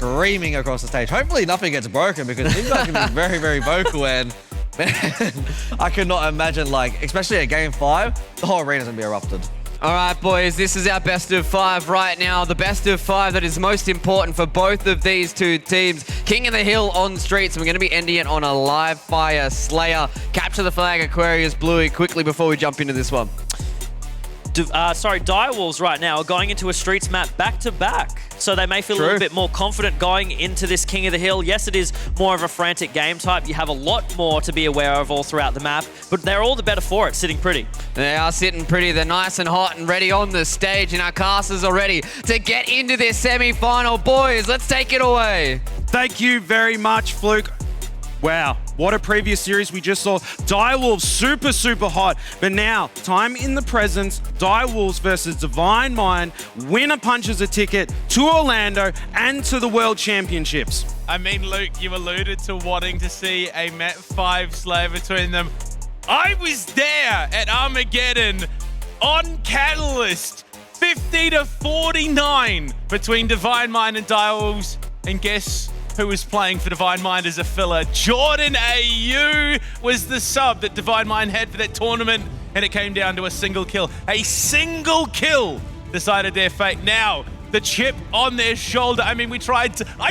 screaming across the stage. Hopefully nothing gets broken because these guys can be very, very vocal and man, I could not imagine, like, especially at Game 5, the whole arena's gonna be erupted. All right, boys, this is our best of 5 right now. The best of 5 that is most important for both of these two teams. King of the Hill on Streets, and we're going to be ending it on a live fire slayer. Capture the flag, Aquarius, Bluey, quickly before we jump into this one. Direwolves right now are going into a Streets map back-to-back. So they may feel a little bit more confident going into this King of the Hill. Yes, it is more of a frantic game type. You have a lot more to be aware of all throughout the map, but they're all the better for it, sitting pretty. They are sitting pretty. They're nice and hot and ready on the stage, and our casters are ready to get into this semi-final. Boys, let's take it away. Thank you very much, Fluke. Wow, what a previous series we just saw. Direwolves super, super hot. But now, time in the presence, Direwolves versus Divine Mind. Winner punches a ticket to Orlando and to the World Championships. I mean, Luke, you alluded to wanting to see a Met 5 Slayer between them. I was there at Armageddon on Catalyst, 50-49 between Divine Mind and Direwolves. And guess who was playing for Divine Mind as a filler? Jordan AU was the sub that Divine Mind had for that tournament, and it came down to a single kill. A single kill decided their fate. Now, the chip on their shoulder. I mean, I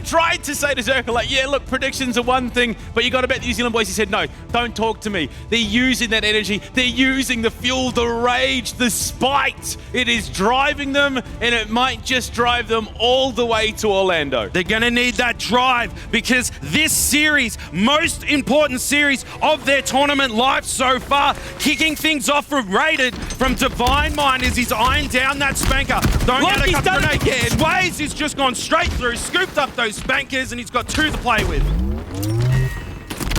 tried to say to Zerkil, like, yeah, look, predictions are one thing, but you got to bet the New Zealand boys. He said, no, don't talk to me. They're using that energy. They're using the fuel, the rage, the spite. It is driving them, and it might just drive them all the way to Orlando. They're going to need that drive because this series, most important series of their tournament life so far, kicking things off from Rated from Divine Mind as he's eyeing down that spanker. Look, he's done it again. Swayz has just gone straight through, scooped up those spankers, and he's got 2 to play with.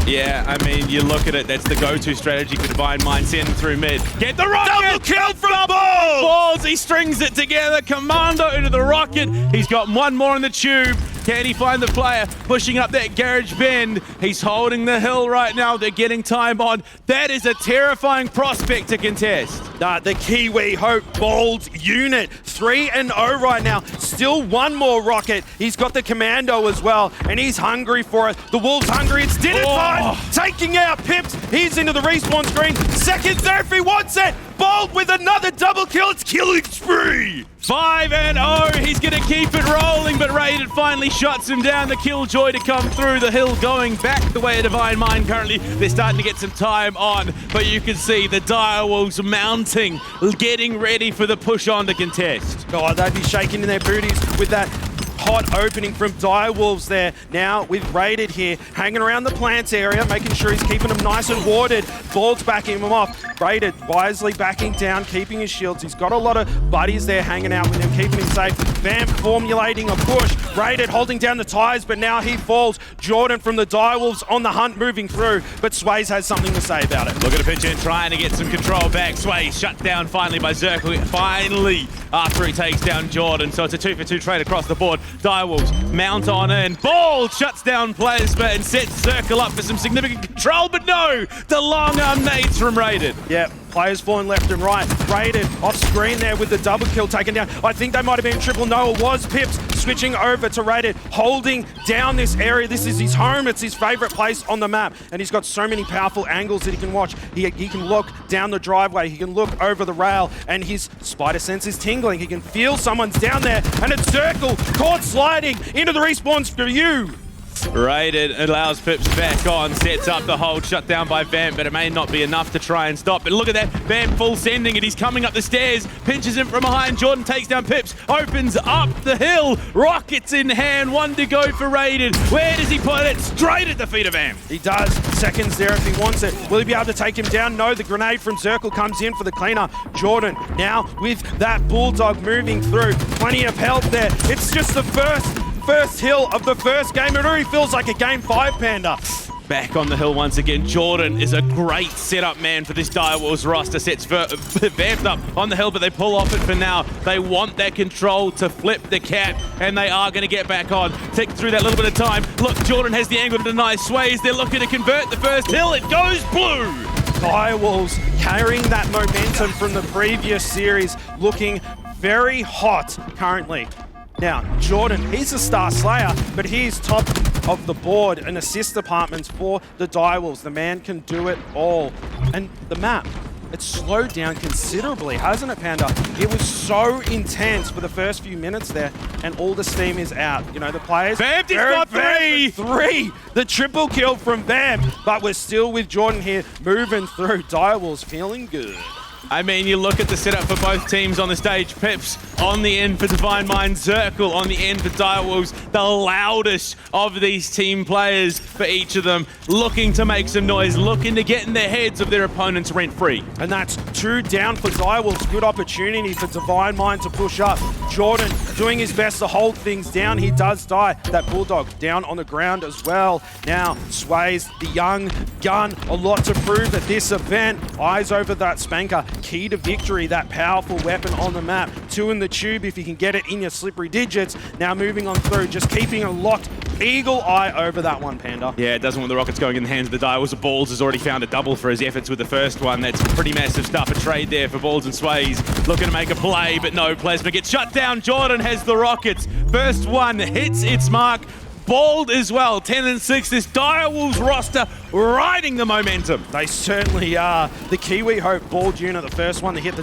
Yeah, I mean, you look at it, that's the go-to strategy for Divine Mind, send through mid. Get the rocket! Double kill from Balls! He strings it together, Commando into the rocket. He's got one more in the tube. Can he find the player pushing up that garage bend? He's holding the hill right now. They're getting time on. That is a terrifying prospect to contest. The Kiwi Hope Bold unit, 3-0 right now. Still one more rocket. He's got the Commando as well, and he's hungry for it. The Wolves hungry. It's dinner time. Taking out Pipz. He's into the respawn screen. Second there if he wants it. Bold with another double kill. It's killing spree. 5-0. He's going to keep it rolling, but Rated finally shuts him down. The killjoy to come through the hill, going back the way of Divine Mind currently. They're starting to get some time on, but you can see the Direwolves mounting, getting ready for the push on to contest. God, they'd be shaking in their booties with that hot opening from Direwolves there. Now with Rated here, hanging around the plants area, making sure he's keeping them nice and warded. Bald's backing him off. Rated wisely backing down, keeping his shields. He's got a lot of buddies there hanging out with him, keeping him safe. Vampt formulating a push. Rated holding down the tires, but now he falls. Jordan from the Direwolves on the hunt, moving through, but Swayz has something to say about it. Look at a pitch in, trying to get some control back. Swayz shut down finally by Zerkil. Finally, after he takes down Jordan. So it's a 2-for-2 trade across the board. Direwolves mount on in. Ball shuts down Plasma and sets Zerkil up for some significant control, but no! The long arm nades from Rated. Yeah, players falling left and right. Rated off screen there with the double kill taken down. I think they might have been triple. No, it was Pipz switching over to Rated, holding down this area. This is his home. It's his favorite place on the map. And he's got so many powerful angles that he can watch. He can look down the driveway. He can look over the rail, and his spider sense is tingling. He can feel someone's down there, and it's Zerkil caught sliding into the respawns for you. Rated allows Pipz back on, sets up the hold, shut down by Vampt, but it may not be enough to try and stop. But look at that, Vampt full sending it. He's coming up the stairs, pinches him from behind. Jordan takes down Pipz, opens up the hill, rockets in hand, 1 to go for Rated. Where does he put it? Straight at the feet of Vampt. He does. Seconds there if he wants it. Will he be able to take him down? No, the grenade from Zerkil comes in for the cleaner. Jordan now with that Bulldog moving through. Plenty of help there. It's just the first hill of the first game. It already feels like a game 5, Panda. Back on the hill once again. Jordan is a great setup man for this Direwolves roster. Sets Vampt up on the hill, but they pull off it for now. They want that control to flip the cap, and they are going to get back on. Tick through that little bit of time. Look, Jordan has the angle to deny Swayz. They're looking to convert the first hill. It goes blue. Direwolves carrying that momentum from the previous series, looking very hot currently. Now, Jordan, he's a star slayer, but he's top of the board in assist departments for the Direwolves. The man can do it all. And the map, it's slowed down considerably, hasn't it, Panda? It was so intense for the first few minutes there, and all the steam is out. You know, the players... Vampt, he's got three! Three! The triple kill from Vampt, but we're still with Jordan here, moving through. Direwolves feeling good. I mean, you look at the setup for both teams on the stage. Pipz on the end for Divine Mind, Zerkil on the end for Direwolves, the loudest of these team players for each of them, looking to make some noise, looking to get in the heads of their opponents rent-free. And that's 2 down for Direwolves. Good opportunity for Divine Mind to push up. Jordan doing his best to hold things down. He does die. That Bulldog down on the ground as well. Now, Swayz, the young gun, a lot to prove at this event. Eyes over that Spanker. Key to victory, that powerful weapon on the map. 2 in the tube if you can get it in your slippery digits. Now moving on through, just keeping a locked eagle eye over that one, Panda. Yeah, it doesn't want the rockets going in the hands of the Direwolves. Balls has already found a double for his efforts with the first one. That's pretty massive stuff. A trade there for Balls and Swayz. Looking to make a play, but no. Plasma gets shut down. Jordan has the rockets. First one hits its mark. Bald as well, 10 and 6. This Direwolves roster riding the momentum. They certainly are. The Kiwi Hope Bald unit, the first one to hit the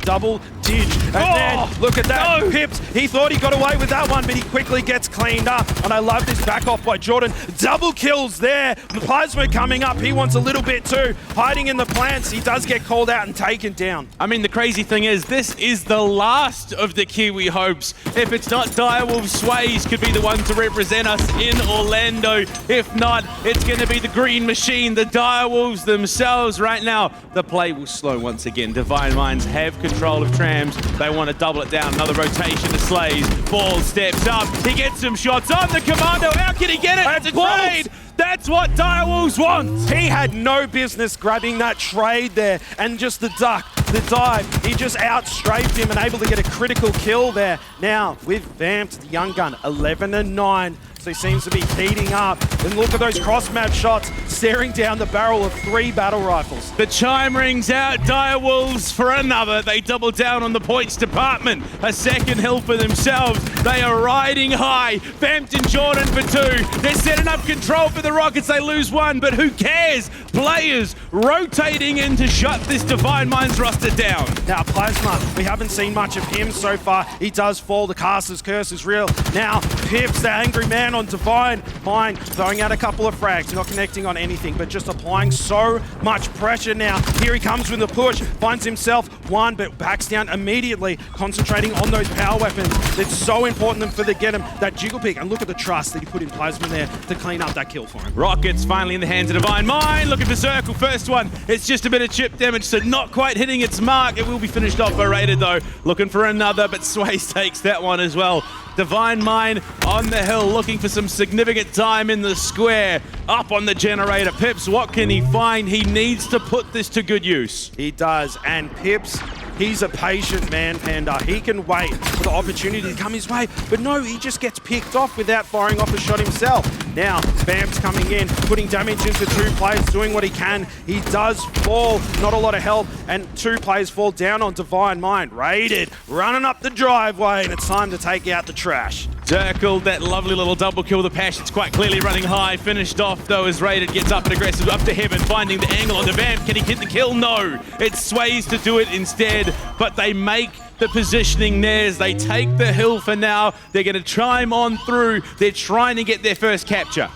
double dig. And then, look at that, no. Pipz. He thought he got away with that one, but he quickly gets cleaned up. And I love this back off by Jordan. Double kills there. The Plasma coming up. He wants a little bit too. Hiding in the plants. He does get called out and taken down. I mean, the crazy thing is, this is the last of the Kiwi Hopes. If it's not Direwolves, Swayz could be the one to represent us in Orlando. If not, it's going to be the Green Machine, the Direwolves themselves right now. The play will slow once again. Divine Minds have control of trams. They want to double it down. Another rotation to Swayz. Ball steps up. He gets some shots on the Commando. How can he get it? It's a trade. That's what Direwolves want. He had no business grabbing that trade there, and just the duck, the dive, he just outstrafed him and able to get a critical kill there. Now, with Vampt, the young gun, 11 and 9. So he seems to be heating up. And look at those cross-map shots, staring down the barrel of 3 battle rifles. The chime rings out. Direwolves for another. They double down on the points department. A second hill for themselves. They are riding high. Vampt and Jordan for 2. They're setting up control for the Rockets. They lose 1, but who cares? Players rotating in to shut this Divine Minds roster down. Now, Plasma, we haven't seen much of him so far. He does fall. The caster's curse is real. Now, Pipz, the angry man on Divine Mind, throwing out a couple of frags, not connecting on anything, but just applying so much pressure now. Here he comes with the push, finds himself 1, but backs down immediately, concentrating on those power weapons. It's so important for the get him, that jiggle pick, and look at the trust that he put in Plasma there to clean up that kill for him. Rockets finally in the hands of Divine Mind. Looking for Zerkil. First one. It's just a bit of chip damage, so not quite hitting its mark. It will be finished off by Raided though. Looking for another, but Swayz takes that one as well. Divine Mind on the hill, looking for some significant time in the square. Up on the generator. Pipz, what can he find? He needs to put this to good use. He does, and Pipz, he's a patient man, Panda. He can wait for the opportunity to come his way, but no, he just gets picked off without firing off a shot himself. Now, Vamp's coming in, putting damage into 2 players, doing what he can. He does fall, not a lot of health, and 2 players fall down on Divine Mind. Raided, running up the driveway, and it's time to take out the trash. Zerkil, that lovely little double kill. The passion's quite clearly running high. Finished off though as Raided gets up and aggressive, up to heaven, finding the angle on the Vamp. Can he get the kill? No. It's Swayz to do it instead, but they make the positioning theirs. They take the hill for now. They're going to chime on through. They're trying to get their first capture.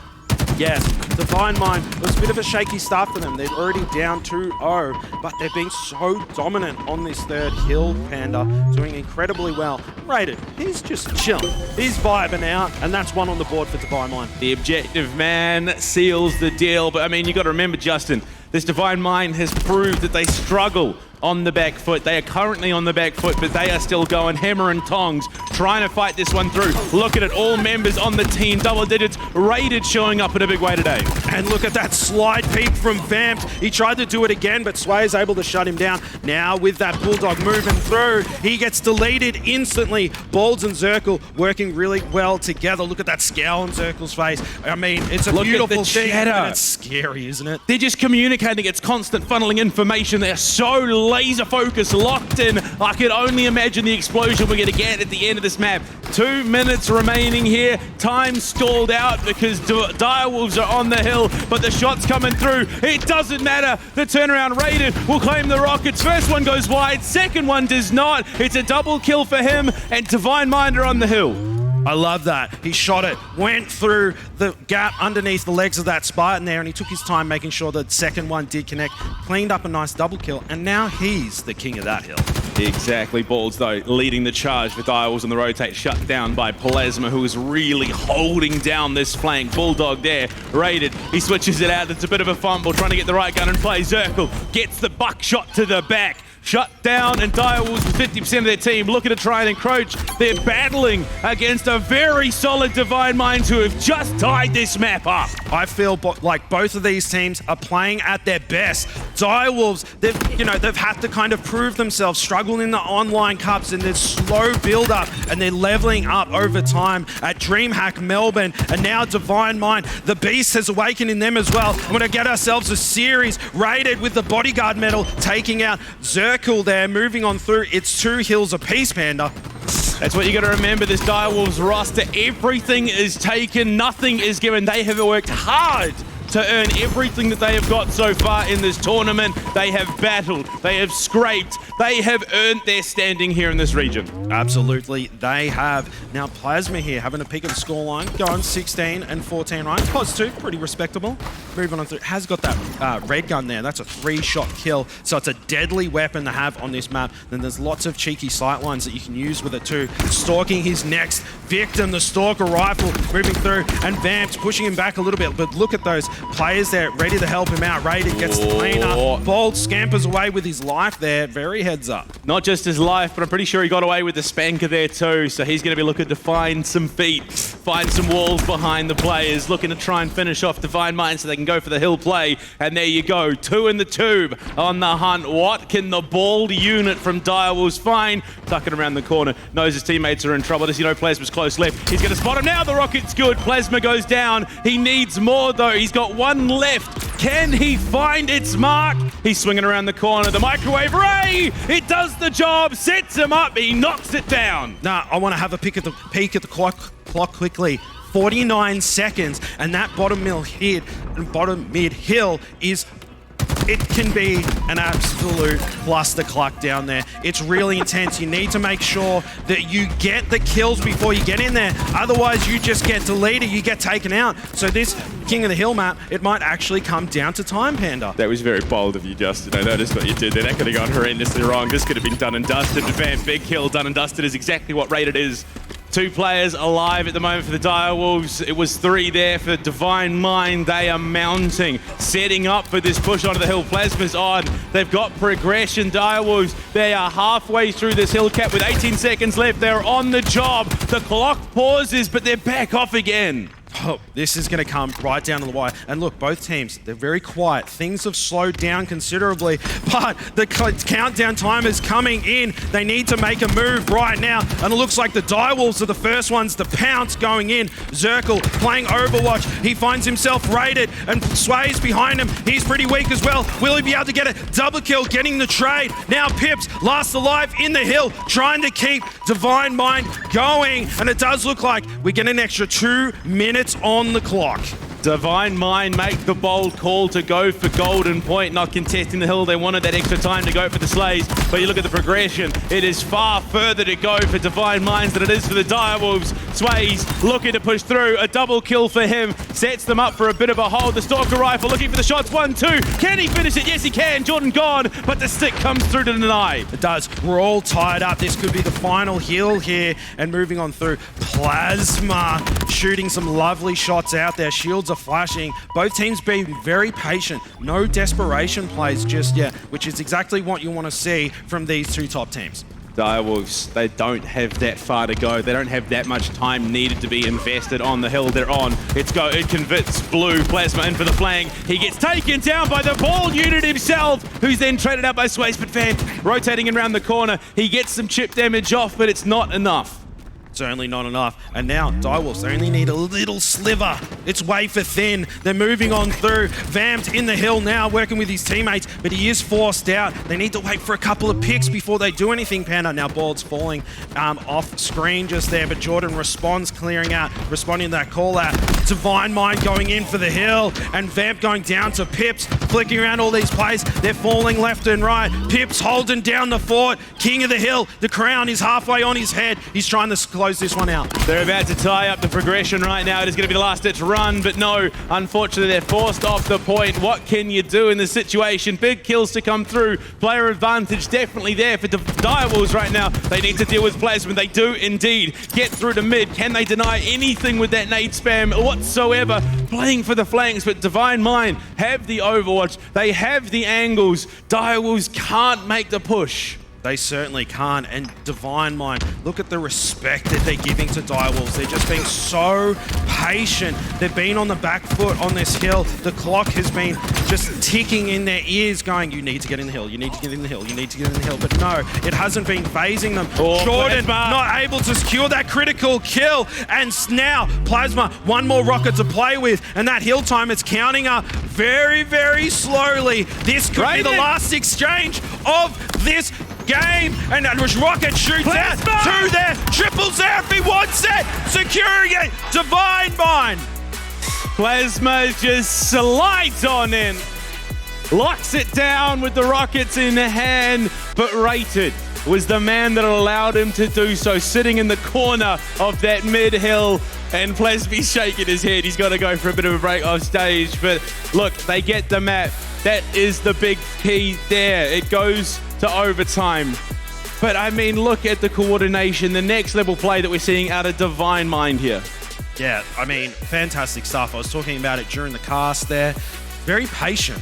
Yes, Divine Mind, it was a bit of a shaky start for them. They're already down 2-0, but they've been so dominant on this 3rd hill, Panda, doing incredibly well. Raided, he's just chilling. He's vibing out, and that's 1 on the board for Divine Mind. The objective man seals the deal, but I mean, you got to remember, Justin, this Divine Mind has proved that they struggle on the back foot. They are currently on the back foot, but they are still going hammer and tongs, trying to fight this one through. Look at it, all members on the team, double digits, Raided showing up in a big way today. And look at that slide peek from Vampt. He tried to do it again, but Sway is able to shut him down. Now with that Bulldog moving through, he gets deleted instantly. Balds and Zerkil working really well together. Look at that scowl on Zerkil's face. I mean, it's a beautiful thing, and it's scary, isn't it? They're just communicating. It's constant funneling information. They're so laser focus, locked in. I can only imagine the explosion we're going to get at the end of this map. 2 minutes remaining here. Time stalled out because Direwolves are on the hill, but the shot's coming through. It doesn't matter. The turnaround Raided will claim the rockets. First one goes wide, second one does not. It's a double kill for him, and Divine Mind are on the hill. I love that. He shot it, went through the gap underneath the legs of that Spartan there, and he took his time making sure the second one did connect, cleaned up a nice double kill, and now he's the king of that hill. Exactly. Balls, though, leading the charge with Direwolves on the rotate, shut down by Plasma, who is really holding down this flank. Bulldog there, Raided. He switches it out. It's a bit of a fumble, trying to get the right gun and play. Zerkil gets the buckshot to the back. Shut down, and Direwolves with 50% of their team looking to try and encroach. They're battling against a very solid Divine Minds who have just tied this map up. I feel like both of these teams are playing at their best. Direwolves, they've had to kind of prove themselves, struggle in the online cups, and there's slow build-up, and they're leveling up over time at DreamHack Melbourne, and now Divine Mind. The beast has awakened in them as well. We're going to get ourselves a series. Raided with the bodyguard medal, taking out Zerkil there, moving on through. It's 2 hills apiece, Panda. That's what you got to remember, this Direwolves roster. Everything is taken, nothing is given. They have worked hard to earn everything that they have got so far in this tournament. They have battled, they have scraped, they have earned their standing here in this region. Absolutely, they have. Now Plasma here having a peek at the scoreline, going 16 and 14 rounds. KotH 2, pretty respectable. Moving on through, has got that red gun there. That's a 3-shot kill, so it's a deadly weapon to have on this map. Then there's lots of cheeky sightlines that you can use with it too. Stalking his next victim, the Stalker rifle, moving through, and Vampt pushing him back a little bit. But look at those players there ready to help him out. Raided gets the cleanup. Bold scampers away with his life there. Very heads up. Not just his life, but I'm pretty sure he got away with the spanker there too. So he's going to be looking to find some feet, find some walls behind the players, looking to try and finish off Divine Mind so they can go for the hill play. And there you go, 2 in the tube on the hunt. What can the bald unit from Direwolves find? Tucking around the corner, knows his teammates are in trouble. Does he know Plasma's close left? He's going to spot him now. The rocket's good. Plasma goes down. He needs more though. He's got 1 left. Can he find its mark? He's swinging around the corner. The microwave ray! It does the job, sets him up, he knocks it down. Now, I want to have a peek at the clock quickly. 49 seconds, and that bottom mid hill is... It can be an absolute clustercluck down there. It's really intense. You need to make sure that you get the kills before you get in there. Otherwise, you just get deleted, you get taken out. So this King of the Hill map, it might actually come down to time, Panda. That was very bold of you, Justin. I noticed what you did there. That could have gone horrendously wrong. This could have been done and dusted. Vampt, big kill, done and dusted is exactly what Raided is. 2 players alive at the moment for the Direwolves. It was 3 there for Divine Mind. They are mounting, setting up for this push onto the hill. Plasma's on. They've got progression. Direwolves, they are halfway through this hill cap with 18 seconds left. They're on the job. The clock pauses, but they're back off again. Oh, this is going to come right down to the wire. And look, both teams, they're very quiet. Things have slowed down considerably, but the countdown time is coming in. They need to make a move right now. And it looks like the Direwolves are the first ones to pounce going in. Zerkil playing Overwatch. He finds himself raided, and Swayz behind him. He's pretty weak as well. Will he be able to get a double kill, getting the trade? Now Pipz, last alive in the hill, trying to keep Divine Mind going. And it does look like we get an extra 2 minutes on the clock. Divine Mind make the bold call to go for Golden Point, not contesting the hill. They wanted that extra time to go for the Slays, but you look at the progression. It is far further to go for Divine Minds than it is for the Direwolves. Swayz looking to push through. A double kill for him. Sets them up for a bit of a hold. The Stalker Rifle looking for the shots. 1-2. Can he finish it? Yes, he can. Jordan gone, but the stick comes through to deny. It does. We're all tied up. This could be the final heal here. And moving on through, Plasma shooting some lovely shots out there. Shields are flashing. Both teams being very patient. No desperation plays just yet, which is exactly what you want to see from these 2 top teams. Direwolves, they don't have that far to go. They don't have that much time needed to be invested on the hill they're on. It converts Blue. Plasma in for the flank. He gets taken down by the ball unit himself, who's then traded out by Swayz, but Vampt rotating around the corner. He gets some chip damage off, but it's not enough. Certainly not enough. And now Direwolves only need a little sliver. It's wafer thin. They're moving on through. Vampt in the hill now, working with his teammates, but he is forced out. They need to wait for a couple of picks before they do anything, Panda. Now Bald's falling off screen just there, but Jordan responds, clearing out, responding to that call out. Divine Mind going in for the hill, and Vampt going down to Pipz, flicking around all these plays. They're falling left and right. Pipz holding down the fort. King of the hill. The crown is halfway on his head. He's trying to close this one out. They're about to tie up the progression right now. It is going to be the last-ditch run, but no, unfortunately, they're forced off the point. What can you do in this situation? Big kills to come through. Player advantage definitely there for Direwolves right now. They need to deal with Plasma. They do indeed get through to mid. Can they deny anything with that nade spam whatsoever? Playing for the flanks, but Divine Mind have the overwatch. They have the angles. Direwolves can't make the push. They certainly can't. And Divine Mind, look at the respect that they're giving to Direwolves. They're just being so patient. They've been on the back foot on this hill. The clock has been just ticking in their ears going, you need to get in the hill, you need to get in the hill, you need to get in the hill. But no, it hasn't been phasing them. Jordan not able to secure that critical kill. And now Plasma, one more rocket to play with. And that hill time, it's counting up very, very slowly. This could be the last exchange of this game, and Rocket shoots out to there, triples there if he wants it, securing it, Divine Mind. Plasma just slides on in, locks it down with the rockets in hand, but Rated was the man that allowed him to do so, sitting in the corner of that mid-hill, and Plasma's shaking his head. He's got to go for a bit of a break off stage, but look, they get the map. That is the big key there. It goes to overtime. But I mean, look at the coordination, the next level play that we're seeing out of Divine Mind here. Yeah, I mean, fantastic stuff. I was talking about it during the cast there. Very patient.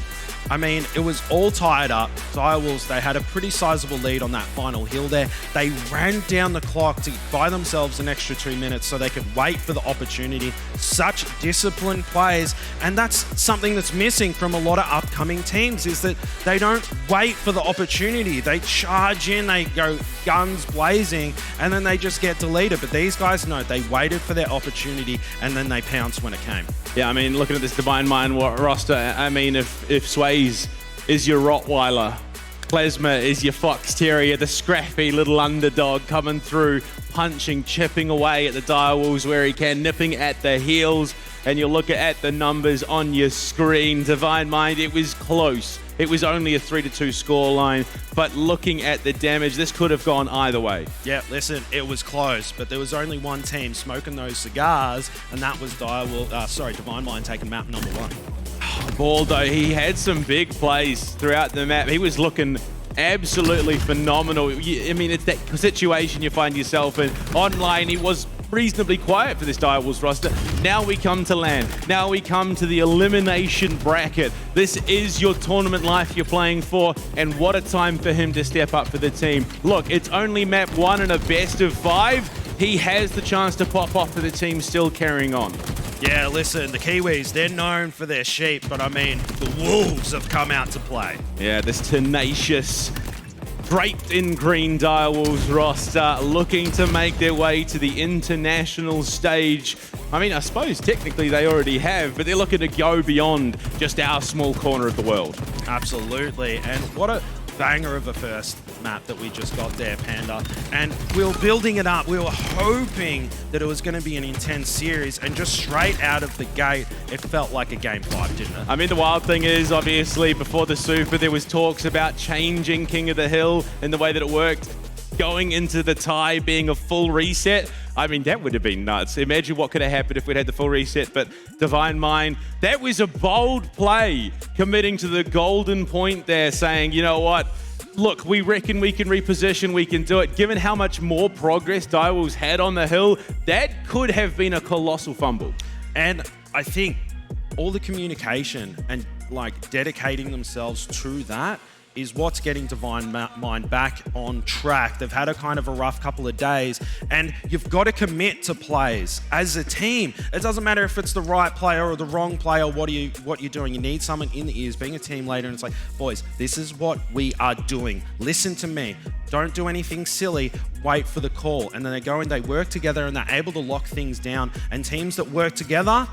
I mean, it was all tied up. Direwolves, they had a pretty sizable lead on that final hill there. They ran down the clock to buy themselves an extra 2 minutes so they could wait for the opportunity. Such disciplined plays, and that's something that's missing from a lot of upcoming teams, is that they don't wait for the opportunity. They charge in, they go guns blazing, and then they just get deleted. But these guys, no, they waited for their opportunity, and then they pounced when it came. Yeah, I mean, looking at this Divine Mind roster, I mean, if Swayz is your Rottweiler, Plasma is your Fox Terrier, the scrappy little underdog coming through, punching, chipping away at the Direwolves where he can, nipping at the heels, and you look at the numbers on your screen. Divine Mind, it was close. It was only a 3-2 scoreline, but looking at the damage, this could have gone either way. Yeah, listen, it was close, but there was only one team smoking those cigars, and that was Divine Mind taking map number 1. Baldo, he had some big plays throughout the map. He was looking absolutely phenomenal. I mean, it's that situation you find yourself in. Online, he was reasonably quiet for this Direwolves roster. Now we come to LAN. Now we come to the elimination bracket. This is your tournament life you're playing for, and what a time for him to step up for the team. Look, it's only map 1 and a best of 5. He has the chance to pop off for the team still carrying on. Yeah, listen, the Kiwis, they're known for their sheep, but I mean, the Wolves have come out to play. Yeah, this tenacious, draped in green Direwolves roster looking to make their way to the international stage. I mean, I suppose technically they already have, but they're looking to go beyond just our small corner of the world. Absolutely, and what a banger of a first map that we just got there, Panda. And we were building it up. We were hoping that it was going to be an intense series, and just straight out of the gate, it felt like a Game 5, didn't it? I mean, the wild thing is, obviously, before the Super, there was talks about changing King of the Hill and the way that it worked, going into the tie being a full reset. I mean, that would have been nuts. Imagine what could have happened if we'd had the full reset. But Divine Mind, that was a bold play, committing to the golden point there, saying, you know what? Look, we reckon we can reposition, we can do it. Given how much more progress Direwolves had on the hill, that could have been a colossal fumble. And I think all the communication and like dedicating themselves to that is what's getting Divine Mind back on track. They've had a kind of a rough couple of days, and you've got to commit to plays as a team. It doesn't matter if it's the right player or the wrong player, what you're doing. You need someone in the ears, being a team leader, and it's like, boys, this is what we are doing. Listen to me. Don't do anything silly. Wait for the call. And then they go and they work together and they're able to lock things down. And teams that work together,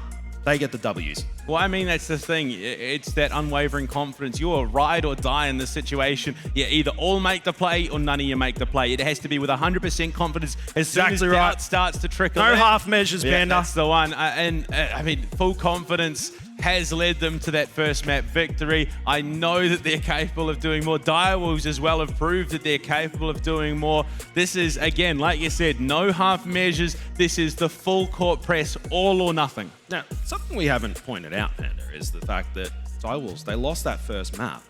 they get the W's. Well, I mean, that's the thing. It's that unwavering confidence. You're ride or die in this situation. You either all make the play or none of you make the play. It has to be with 100% confidence as soon as doubt starts to trickle in. No half measures, Bender. That's the one. I mean, full confidence has led them to that first map victory. I know that they're capable of doing more. Direwolves as well have proved that they're capable of doing more. This is, again, like you said, no half measures. This is the full court press, all or nothing. Now, something we haven't pointed out, Panda, is the fact that Direwolves, they lost that first map.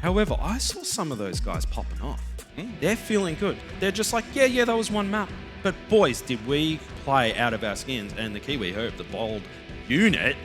However, I saw some of those guys popping off. They're feeling good. They're just like, yeah, that was one map. But boys, did we play out of our skins? And the Kiwi Hope, the bold unit,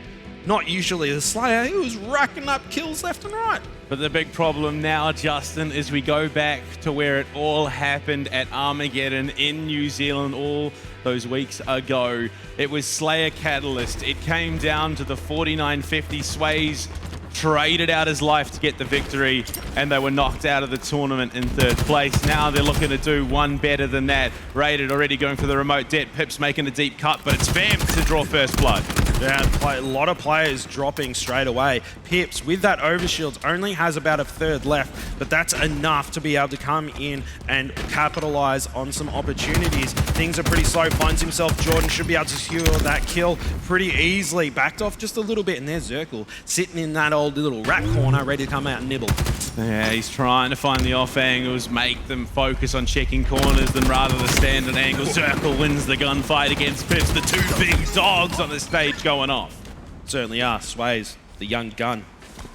not usually the Slayer, he was racking up kills left and right. But the big problem now, Justin, is we go back to where it all happened at Armageddon in New Zealand all those weeks ago. It was Slayer Catalyst. It came down to the 49-50. Swayz traded out his life to get the victory, and they were knocked out of the tournament in third place. Now they're looking to do one better than that. Rated already going for the remote debt. Pipz making a deep cut, but it's Vampt to draw first blood. Yeah, a lot of players dropping straight away. Pipz, with that overshields, only has about a third left, but that's enough to be able to come in and capitalize on some opportunities. Things are pretty slow. Finds himself, Jordan should be able to secure that kill pretty easily. Backed off just a little bit, and there's Zerkil sitting in that old little rat corner, ready to come out and nibble. Yeah, he's trying to find the off angles, make them focus on checking corners than rather than stand at angles. Zerkil wins the gunfight against Pipz, the two big dogs on the stage going off. Certainly are. Swayz, the young gun.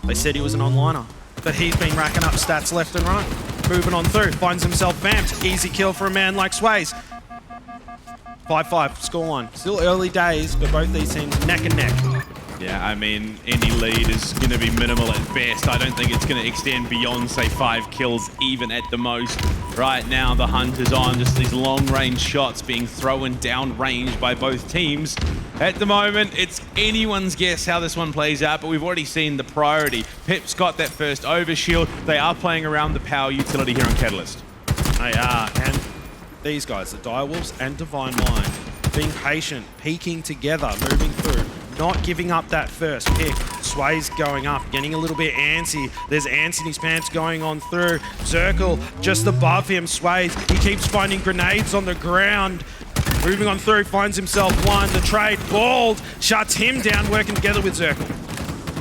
They said he was an onliner, but he's been racking up stats left and right. Moving on through, finds himself vamped. Easy kill for a man like Swayz. 5-5, scoreline. Still early days, but both these teams neck and neck. Yeah, I mean, any lead is going to be minimal at best. I don't think it's going to extend beyond, say, 5 kills, even at the most. Right now, the hunt is on. Just these long-range shots being thrown down range by both teams. At the moment, it's anyone's guess how this one plays out, but we've already seen the priority. Pipz got that first overshield. They are playing around the power utility here on Catalyst. They are, and these guys, the Direwolves and Divine Mind, being patient, peeking together, moving through. Not giving up that first pick. Swayz going up, getting a little bit antsy. There's ants in his pants going on through. Zerkil just above him. Swayz, he keeps finding grenades on the ground. Moving on through, finds himself one. The trade, Bald, shuts him down, working together with Zerkil.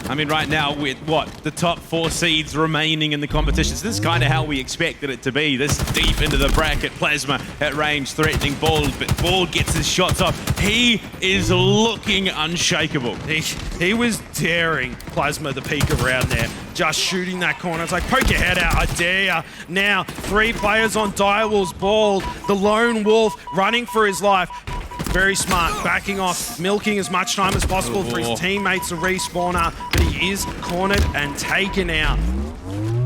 I mean, right now, with the top 4 seeds remaining in the competition, so this is kind of how we expected it to be. This deep into the bracket, Plasma at range, threatening Bald, but Bald gets his shots off. He is looking unshakable. He was daring Plasma to peek around there, just shooting that corner. It's like, poke your head out, I dare ya. Now, 3 players on Direwolves, Bald, the lone wolf, running for his life. Very smart, backing off, milking as much time as possible for his teammates to respawn up, but he is cornered and taken out.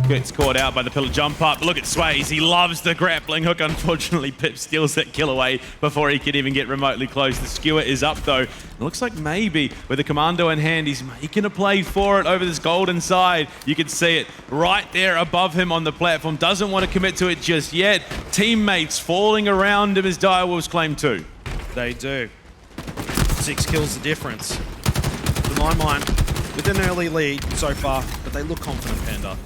Gets caught out by the pillar jump up. Look at Swayz, he loves the grappling hook. Unfortunately, Pipz steals that kill away before he could even get remotely close. The skewer is up though. It looks like maybe with the commando in hand, he's making a play for it over this golden side. You can see it right there above him on the platform. Doesn't want to commit to it just yet. Teammates falling around him as Direwolves claim 2. They do. 6 kills the difference. Divine Mind with an early lead so far, but they look confident, Panda.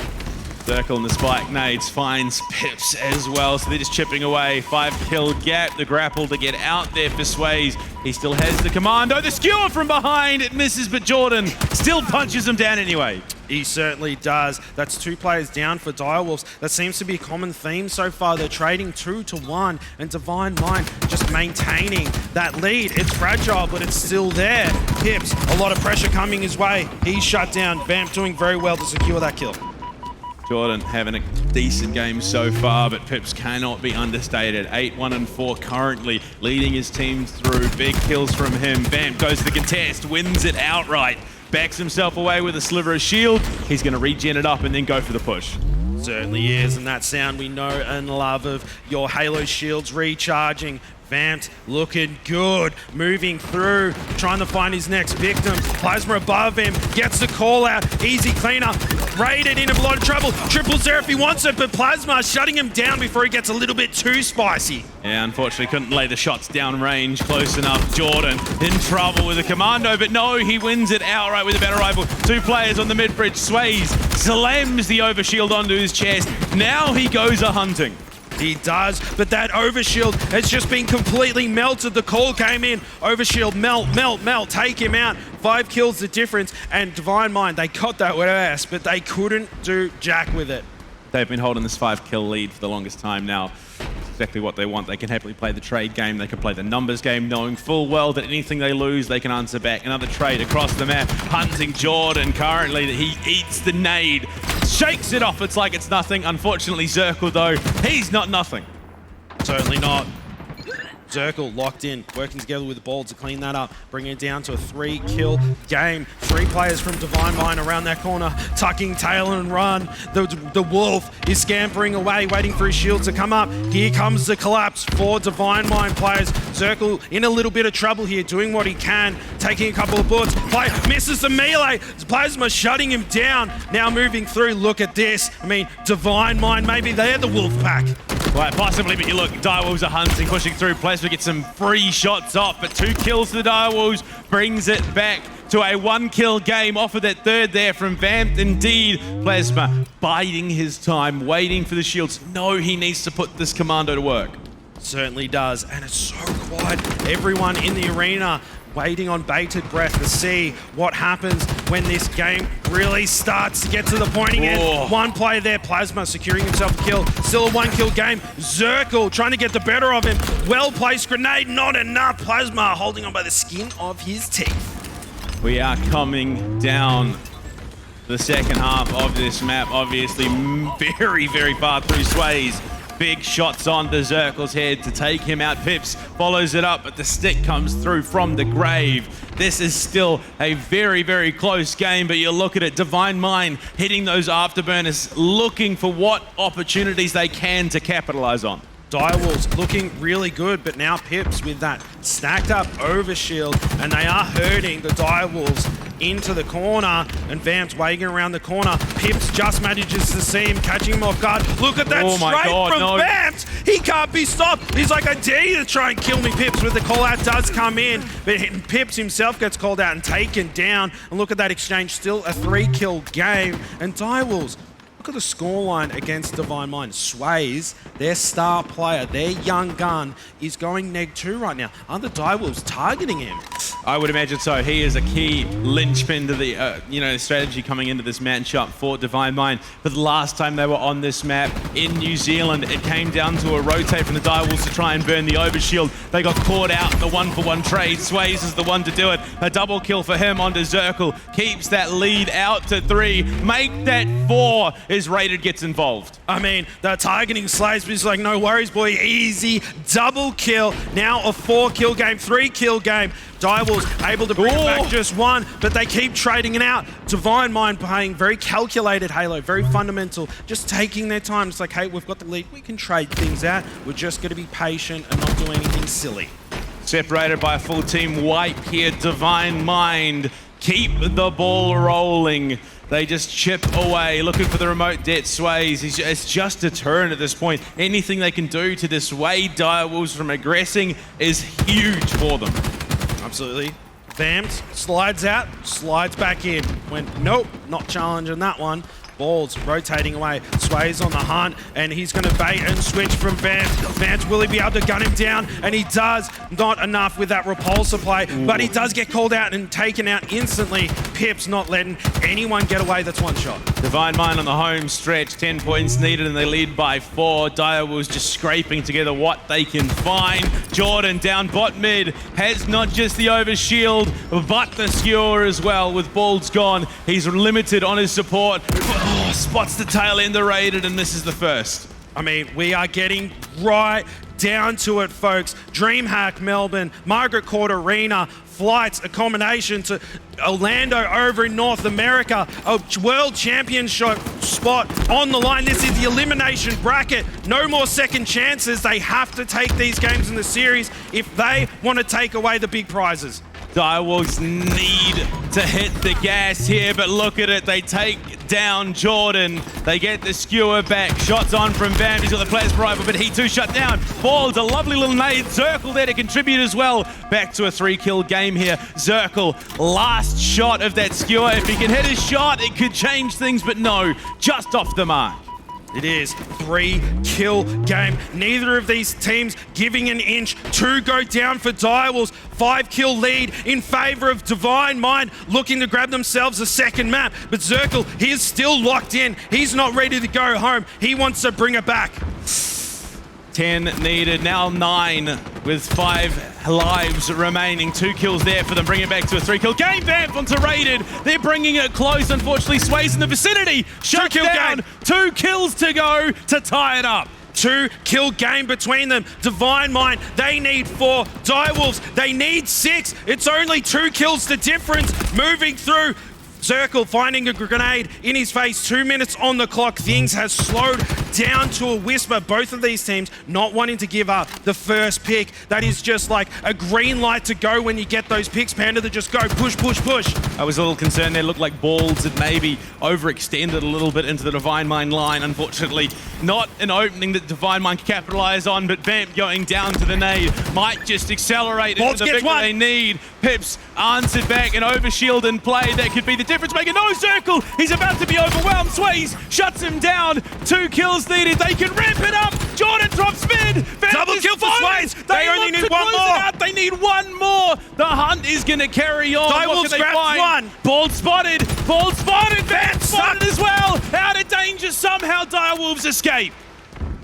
Zerkil and the spike nades finds Pipz as well, so they're just chipping away. 5-kill gap, the grapple to get out there for Swayz. He still has the commando, the skewer from behind, it misses, but Jordan still punches him down anyway. He certainly does. That's 2 players down for Direwolves. That seems to be a common theme so far. They're trading 2 to 1, and Divine Mind just maintaining that lead. It's fragile, but it's still there. Pipz, a lot of pressure coming his way. He's shut down. Vampt doing very well to secure that kill. Jordan having a decent game so far, but Pipz cannot be understated. 8-1-4 currently, leading his team through. Big kills from him. Vampt goes to the contest, wins it outright. Backs himself away with a sliver of shield. He's going to regen it up and then go for the push. Certainly is, and that sound we know and love of your Halo shields recharging. Vampt looking good, moving through, trying to find his next victim. Plasma above him, gets the call out, easy cleanup, raided in a lot of trouble. Triples there if he wants it, but Plasma shutting him down before he gets a little bit too spicy. Yeah, unfortunately couldn't lay the shots down range close enough. Jordan in trouble with a commando, but no, he wins it outright with a better rifle. 2 players on the mid-bridge. Swayz slams the overshield onto his chest. Now he goes a-hunting. He does, but that overshield has just been completely melted. The call came in, overshield, melt, take him out. 5 kills the difference, and Divine Mind, they got that with ass, but they couldn't do jack with it. They've been holding this 5-kill lead for the longest time now. It's exactly what they want. They can happily play the trade game. They can play the numbers game, knowing full well that anything they lose, they can answer back. Another trade across the map, hunting Jordan currently. That he eats the nade, shakes it off. It's like it's nothing. Unfortunately, Zerkil, though, he's not nothing. Certainly not. Zerkil locked in, working together with the ball to clean that up, bringing it down to a 3-kill game. 3 players from Divine Mind around that corner, tucking tail and run. The Wolf is scampering away, waiting for his shield to come up. Here comes the collapse for Divine Mind players. Zerkil in a little bit of trouble here, doing what he can, taking a couple of bullets. Play misses the melee. Plasma shutting him down. Now moving through. Look at this. I mean, Divine Mind, maybe they're the Wolf pack. Right, possibly, but you look, Direwolves are hunting, pushing through. Plasma gets some free shots off, but 2 kills to the Direwolves brings it back to a 1-kill game off of that third there from Vampt. Indeed, Plasma biding his time, waiting for the shields. No, he needs to put this commando to work. Certainly does, and it's so quiet. Everyone in the arena waiting on bated breath to see what happens when this game really starts to get to the pointing end. 1 player there, Plasma securing himself a kill. Still a 1-kill game. Zerkil trying to get the better of him. Well-placed grenade, not enough. Plasma holding on by the skin of his teeth. We are coming down the second half of this map. Obviously, very, very far through. Swayz. Big shots on the Zerkil's head to take him out. Pipz follows it up, but the stick comes through from the grave. This is still a very, very close game, but you look at it, Divine Mind hitting those afterburners, looking for what opportunities they can to capitalize on. Direwolves looking really good, but now Pipz with that stacked up overshield, and they are hurting the Direwolves into the corner, and Vamp's waiting around the corner. Pipz just manages to see him, catching him off guard. Look at that straight from Vampt! He can't be stopped! He's like, I dare you to try and kill me, Pipz, but the call out does come in, but Pipz himself gets called out and taken down, and look at that exchange, still a 3-kill game, and Direwolves, look at the scoreline against Divine Mind. Swayz, their star player, their young gun, is going neg-2 right now. Aren't the Direwolves targeting him? I would imagine so. He is a key linchpin to the strategy coming into this matchup for Divine Mind. But the last time they were on this map in New Zealand, it came down to a rotate from the Direwolves to try and burn the overshield. They got caught out in the 1-for-1 trade. Swayz is the one to do it. A double kill for him onto Zerkil. Keeps that lead out to 3. Make that 4 as Rated gets involved. I mean, they're targeting Slays, but he's like, no worries, boy, easy. Double kill. Now a 4-kill game, 3-kill game. Direwolves able to bring it back just 1, but they keep trading it out. Divine Mind playing very calculated Halo, very fundamental, just taking their time. It's like, hey, we've got the lead, we can trade things out. We're just going to be patient and not do anything silly. Separated by a full team wipe here, Divine Mind keep the ball rolling. They just chip away, looking for the remote debt. Swayz, it's just a turn at this point. Anything they can do to dissuade Direwolves from aggressing is huge for them. Absolutely. Vampt slides out, slides back in. Went, nope, not challenging that one. Balls rotating away. Swayz on the hunt, and he's going to bait and switch from Vampt. Vampt, will he be able to gun him down? And he does. Not enough with that repulsor play, but he does get called out and taken out instantly. Pipz not letting anyone get away. That's 1 shot. Divine Mind on the home stretch. 10 points needed, and they lead by 4. Direwolves just scraping together what they can find. Jordan down bot mid. Has not just the overshield, but the skewer as well. With balls gone, he's limited on his support. Spots the tail end of Rated and misses the first. I mean, we are getting right down to it, folks. DreamHack Melbourne, Margaret Court Arena, flights, accommodation to Orlando over in North America, a world championship spot on the line. This is the elimination bracket. No more second chances. They have to take these games in the series if they want to take away the big prizes. Direwolves need to hit the gas here, but look at it. They take down Jordan. They get the skewer back. Shots on from Vampt. He's got the player's rifle, but he too shut down. Ball's a lovely little nade. Zerkil there to contribute as well. Back to a 3-kill game here. Zerkil, last shot of that skewer. If he can hit his shot, it could change things, but no, just off the mark. It is 3-kill game. Neither of these teams giving an inch. 2 go down for Direwolves. 5-kill lead in favor of Divine Mind, looking to grab themselves a second map. But Zerkil, he is still locked in. He's not ready to go home. He wants to bring it back. 10 needed, now 9 with 5 lives remaining. 2 kills there for them, bring it back to a 3-kill game. Vampt onto Raided. They're bringing it close. Unfortunately, Swayz in the vicinity. Shut down. 2 kills to go to tie it up. 2-kill game between them. Divine Mind, they need 4. Direwolves, they need 6. It's only 2 kills the difference. Moving through. Zerkil finding a grenade in his face. 2 minutes on the clock. Things has slowed down to a whisper. Both of these teams not wanting to give up the first pick. That is just like a green light to go when you get those picks. Panda, to just go push, push, push. I was a little concerned there. Looked like Balls had maybe overextended a little bit into the Divine Mind line. Unfortunately, not an opening that Divine Mind can capitalize on, but Vampt going down to the nade might just accelerate into the victory they need. Pipz answered back, an overshield in play. That could be the difference maker. No, Zerkil, he's about to be overwhelmed. Swayz shuts him down. 2 kills needed. They can ramp it up. Jordan drops mid. Vampt double kill for Swayz. They only need one more. They need one more. The hunt is going to carry on. Direwolves grabs one. Ball spotted. Ball spotted. Vampt spotted as well. Out of danger somehow. Direwolves escape.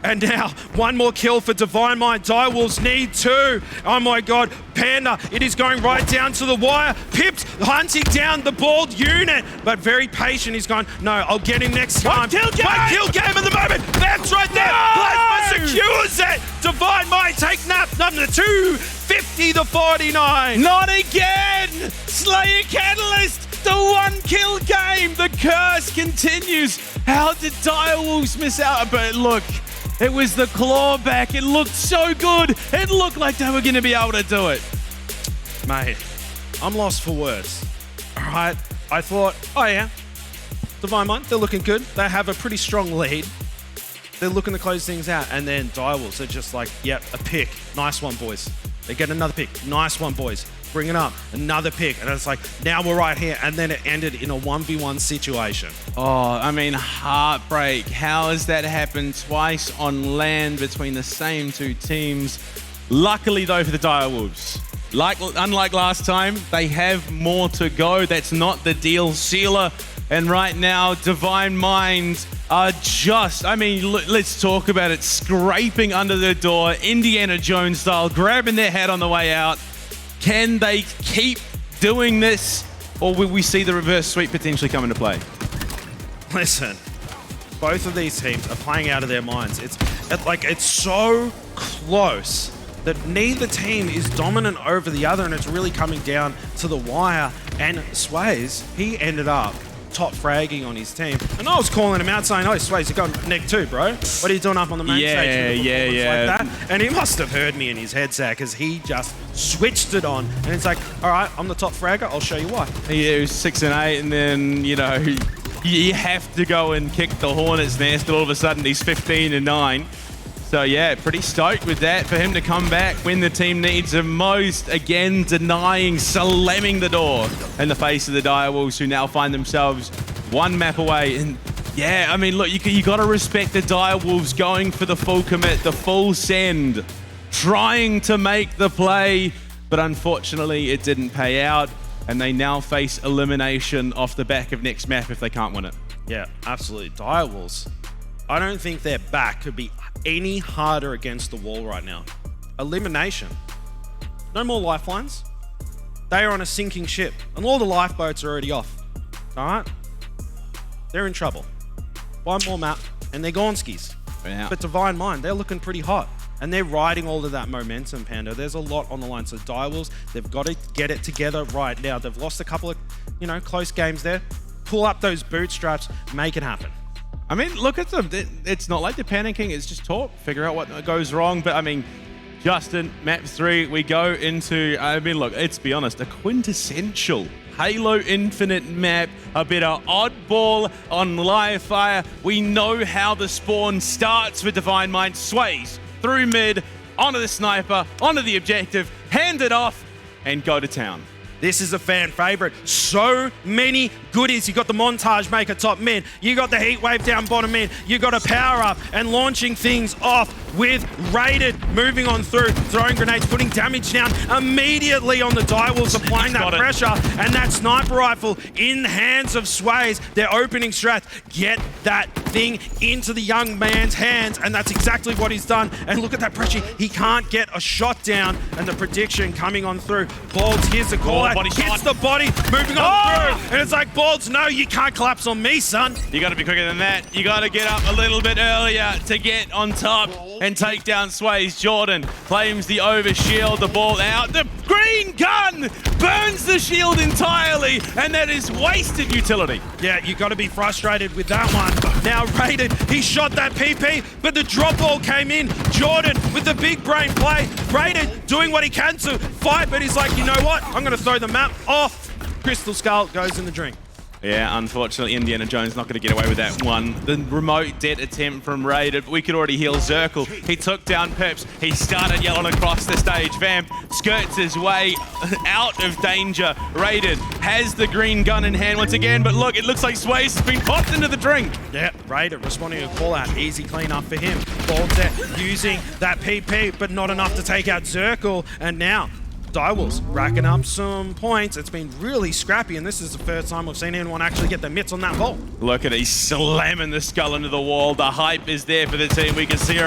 And now, one more kill for Divine Mind. Direwolves need 2. Oh my god. Panda, it is going right down to the wire. Pipz hunting down the bald unit, but very patient. He's gone, no, I'll get him next time. 1-kill game! 1-kill game at the moment. That's right there. Plasma secures it. Divine Mind take nap number 2. 50-49. Not again! Slayer Catalyst, the 1-kill game. The curse continues. How did Direwolves miss out? But look, it was the clawback. It looked so good. It looked like they were going to be able to do it. Mate, I'm lost for words. All right, I thought, oh yeah, Divine Mind, they're looking good. They have a pretty strong lead. They're looking to close things out. And then Direwolves, they're just like, yep, a pick. Nice one, boys. They get another pick. Nice one, boys. Bring it up. Another pick. And it's like, now we're right here. And then it ended in a 1v1 situation. Oh, I mean, heartbreak. How has that happened twice on land between the same 2 teams? Luckily, though, for the Direwolves, unlike last time, they have more to go. That's not the deal sealer. And right now, Divine Mind are just, I mean, let's talk about it, scraping under the door, Indiana Jones style, grabbing their head on the way out. Can they keep doing this, or will we see the reverse sweep potentially come into play? Listen, both of these teams are playing out of their minds. It's so close that neither team is dominant over the other, and it's really coming down to the wire. And Swayz, he ended up top fragging on his team. And I was calling him out saying, oh, Swayz, you're going neck 2, bro. What are you doing up on the main stage? Yeah. Like that? And he must have heard me in his headset because he just switched it on. And it's like, all right, I'm the top fragger. I'll show you why. Yeah, he was 6 and 8, and then, you know, you have to go and kick the hornet's nest, and all of a sudden he's 15 and 9. So yeah, pretty stoked with that for him to come back when the team needs him most. Again, denying, slamming the door in the face of the Direwolves, who now find themselves 1 map away. And yeah, I mean, look, you got to respect the Direwolves going for the full commit, the full send, trying to make the play, but unfortunately it didn't pay out, and they now face elimination off the back of next map if they can't win it. Yeah, absolutely. Direwolves, I don't think their back could be any harder against the wall right now. Elimination. No more lifelines. They are on a sinking ship, and all the lifeboats are already off. All right? They're in trouble. 1 more map, and they're Gonskis. Yeah. But Divine Mind, they're looking pretty hot. And they're riding all of that momentum, Panda. There's a lot on the line. So Direwolves, they've got to get it together right now. They've lost a couple of, close games there. Pull up those bootstraps, make it happen. I mean, look at them. It's not like they're panicking. It's just talk, figure out what goes wrong. But I mean, Justin, map 3, we go into, look, let's be honest, a quintessential Halo Infinite map, a bit of Oddball on live fire. We know how the spawn starts with Divine Mind. Swayz through mid, onto the sniper, onto the objective, hand it off, and go to town. This is a fan favorite. So many goodies. You got the montage maker top mid. You got the heat wave down bottom mid. You got a power up and launching things off with Raided moving on through, throwing grenades, putting damage down immediately on the Direwolves, applying that pressure, and that sniper rifle in the hands of Swayz. Their opening strat, get that thing into the young man's hands, and that's exactly what he's done. And look at that pressure. He can't get a shot down, and the prediction coming on through. Balls, here's the call. Hits the body, moving on through, and it's like, Balls, no, you can't collapse on me, son. You got to be quicker than that. You got to get up a little bit earlier to get on top and take down Swayz. Jordan claims the overshield, the ball out. The green gun burns the shield entirely, and that is wasted utility. Yeah, you got to be frustrated with that one. Now Raided, he shot that PP, but the drop ball came in. Jordan with the big brain play. Raided doing what he can to fight, but he's like, you know what? I'm going to throw the map off. Crystal Skull goes in the drink. Yeah, unfortunately, Indiana Jones not going to get away with that one. The remote dead attempt from Raided, but we could already heal Zerkil. He took down Pipz. He started yelling across the stage. Vampt skirts his way out of danger. Raided has the green gun in hand once again, but look, it looks like Swayz has been popped into the drink. Yeah, Raided responding to a call out. Easy clean up for him. Balls there using that PP, but not enough to take out Zerkil. And now Direwolves racking up some points. It's been really scrappy, and this is the first time we've seen anyone actually get the mitts on that ball. Look at it, he's slamming the skull into the wall. The hype is there for the team. We can see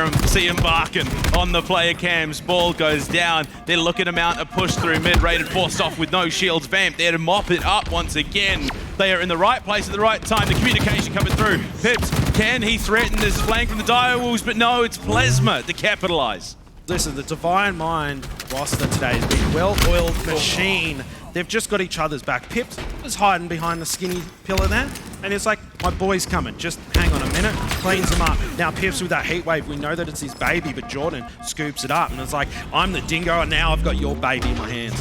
him barking on the player cams. Ball goes down. They're looking to mount a push through mid. Raided forced off with no shields. Vamp there to mop it up once again. They are in the right place at the right time. The communication coming through. Pipz, can he threaten this flank from the Direwolves? But no, it's Plasma to capitalize. Listen, the Divine Mind roster today has been a well-oiled machine. They've just got each other's back. Pipz is hiding behind the skinny pillar there, and it's like, my boy's coming. Just hang on a minute, cleans him up. Now Pipz with that heat wave, we know that it's his baby, but Jordan scoops it up, and it's like, I'm the dingo, and now I've got your baby in my hands.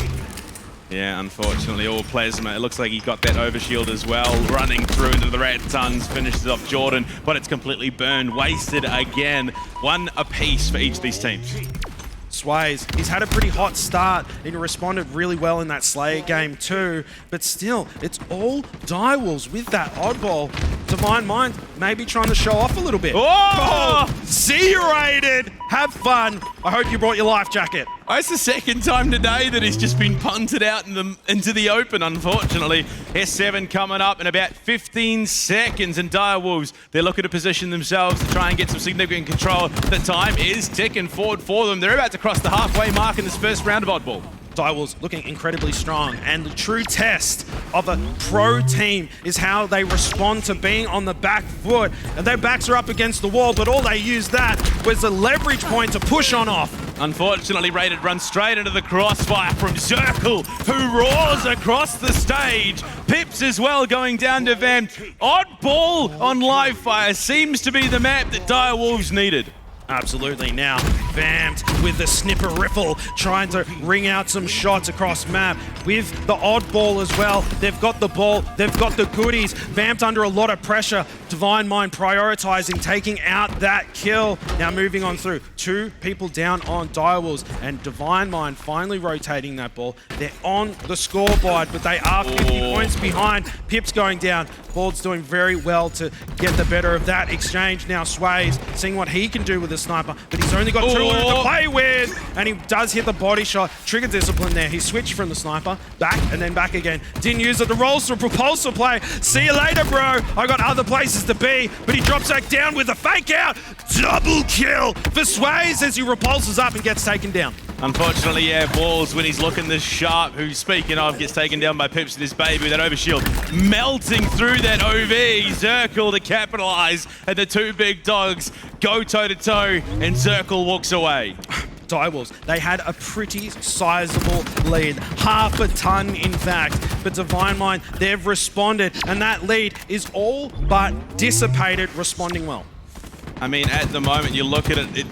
Yeah, unfortunately, all Plasma. It looks like he got that overshield as well. Running through into the red tons, finishes off Jordan, but it's completely burned, wasted again. One apiece for each of these teams. Swayz, he's had a pretty hot start and he responded really well in that Slayer game too, but still, it's all Direwolves with that Oddball. Divine Mind maybe trying to show off a little bit. Oh! See you, Raided! Have fun. I hope you brought your life jacket. It's the second time today that he's just been punted out into the open, unfortunately. S7 coming up in about 15 seconds, and Direwolves, they're looking to position themselves to try and get some significant control. The time is ticking forward for them. They're about to cross the halfway mark in this first round of Oddball. Direwolves looking incredibly strong, and the true test of a pro team is how they respond to being on the back foot. And their backs are up against the wall, but all they used that was a leverage point to push on off. Unfortunately, Raided runs straight into the crossfire from Zerkil, who roars across the stage. Pipz as well going down to Vampt. Oddball on live fire seems to be the map that Direwolves needed. Absolutely. Now, Vampt with the snipper riffle, trying to ring out some shots across map with the Oddball as well. They've got the ball, they've got the goodies. Vampt under a lot of pressure. Divine Mind prioritizing, taking out that kill. Now moving on through. 2 people down on Direwolves, and Divine Mind finally rotating that ball. They're on the scoreboard, but they are 50 points behind. Pipz going down. Bald's doing very well to get the better of that exchange. Now Swayz seeing what he can do with the sniper, but he's only got 2 to play with, and he does hit the body shot. Trigger discipline there. He switched from the sniper, back and then back again. Didn't use it. The rolls to propulsor play. See you later, bro. I got other places to be, but he drops back down with a fake out. Double kill for Swayz as he repulses up and gets taken down. Unfortunately, yeah, Balls, when he's looking this sharp, who, speaking of, gets taken down by Pipz with his baby with that overshield, melting through that OV. Zerkil to capitalize, and the two big dogs go toe-to-toe, and Zerkil walks away. Direwolves, they had a pretty sizable lead, half a ton in fact, but Divine Mind, they've responded, and that lead is all but dissipated, responding well. I mean, at the moment, you look at it,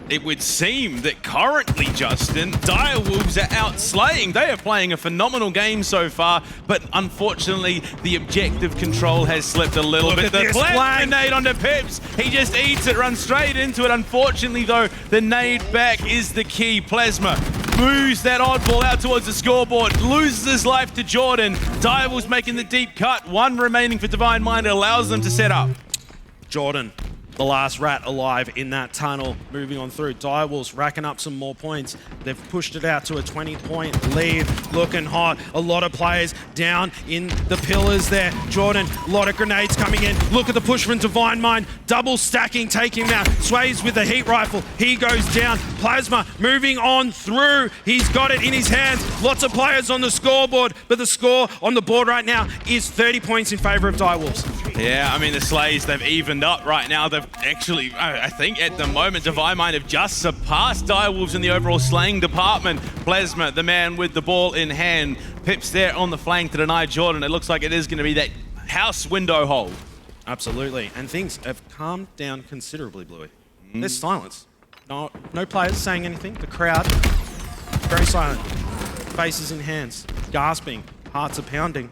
it would seem that currently, Justin, Direwolves are outslaying. They are playing a phenomenal game so far, but unfortunately, the objective control has slipped a little bit. The flag nade onto Pipz. He just eats it, runs straight into it. Unfortunately, though, the nade back is the key. Plasma moves that oddball out towards the scoreboard, loses his life to Jordan. Direwolves making the deep cut. One remaining for Divine Mind. It allows them to set up. Jordan, the last rat alive in that tunnel, moving on through. Direwolves racking up some more points. They've pushed it out to a 20-point lead, looking hot. A lot of players down in the pillars there. Jordan, a lot of grenades coming in. Look at the push from Divine Mind, double stacking, taking him out. Swayz with the heat rifle, he goes down. Plasma moving on through. He's got it in his hands. Lots of players on the scoreboard, but the score on the board right now is 30 points in favor of Direwolves. Yeah, I mean, the Slays, they've evened up right now. They've actually, I think at the moment, Divine Mind have just surpassed Direwolves in the overall slaying department. Plasma, the man with the ball in hand. Pipz there on the flank to deny Jordan. It looks like it is going to be that house window hold. Absolutely, and things have calmed down considerably, Bluey. There's silence. No players saying anything. The crowd, very silent. Faces in hands, gasping, hearts are pounding.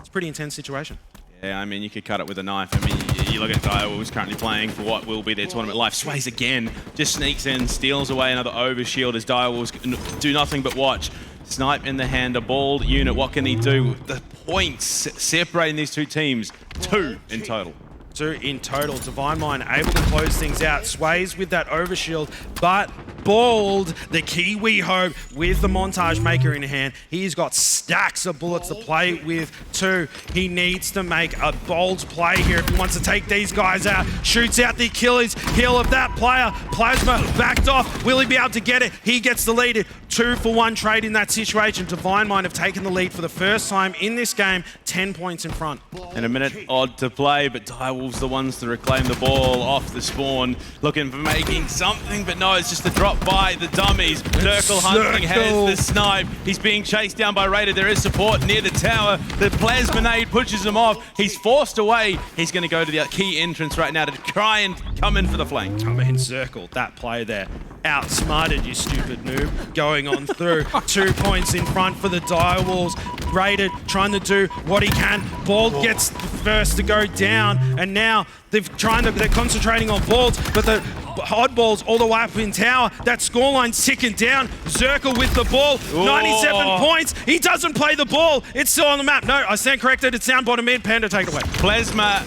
It's a pretty intense situation. Yeah, I mean, you could cut it with a knife. I mean, you look at Direwolves currently playing for what will be their tournament life. Swayz again just sneaks in, steals away another overshield as Direwolves do nothing but watch. Snipe in the hand, a balled unit. What can he do? The points separating these two teams, 2 in total. 2 in total. Divine Mind able to close things out. Swayz with that overshield, but Bald, the Kiwi Hope, with the montage maker in hand. He's got stacks of bullets to play with too. He needs to make a bold play here if he wants to take these guys out. Shoots out the Achilles heel of that player. Plasma backed off. Will he be able to get it? He gets the lead. 2-for-1 trade in that situation. Divine Mind have taken the lead for the first time in this game. 10 points in front. And a minute odd to play, but Direwolves the ones to reclaim the ball off the spawn. Looking for making something, but no, it's just a drop by the dummies. Zerkil hunting has the snipe. He's being chased down by Raider. There is support near the tower. The plasma nade pushes him off. He's forced away. He's going to go to the key entrance right now to try and come in for the flank. Come in, Zerkil. That play there. Outsmarted, you stupid noob. Going on through. 2 points in front for the Direwolves. Raided, trying to do what he can. Bald gets the first to go down, and now they're concentrating on Balls, but the Oddball's all the way up in tower. That scoreline's ticking down. Zerkil with the ball. 97 points. He doesn't play the ball. It's still on the map. No, I stand corrected. It's down bottom mid. Panda, take it away. Plasma,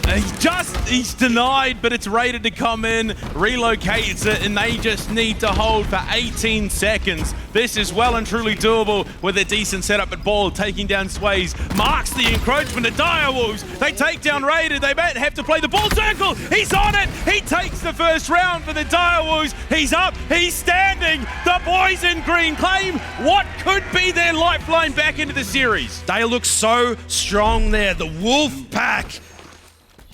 he's denied, but it's Raided to come in, relocates it, and they just need to hold for 18 seconds. This is well and truly doable with a decent setup, but Ball taking down Swayz marks the encroachment of Direwolves. They take down Raided. They might have to play the ball. Zerkil, he's on it. He takes the first round for the Direwolves. He's up. He's standing. The boys in green claim what could be their lifeline back into the series. They look so strong there. The Wolf Pack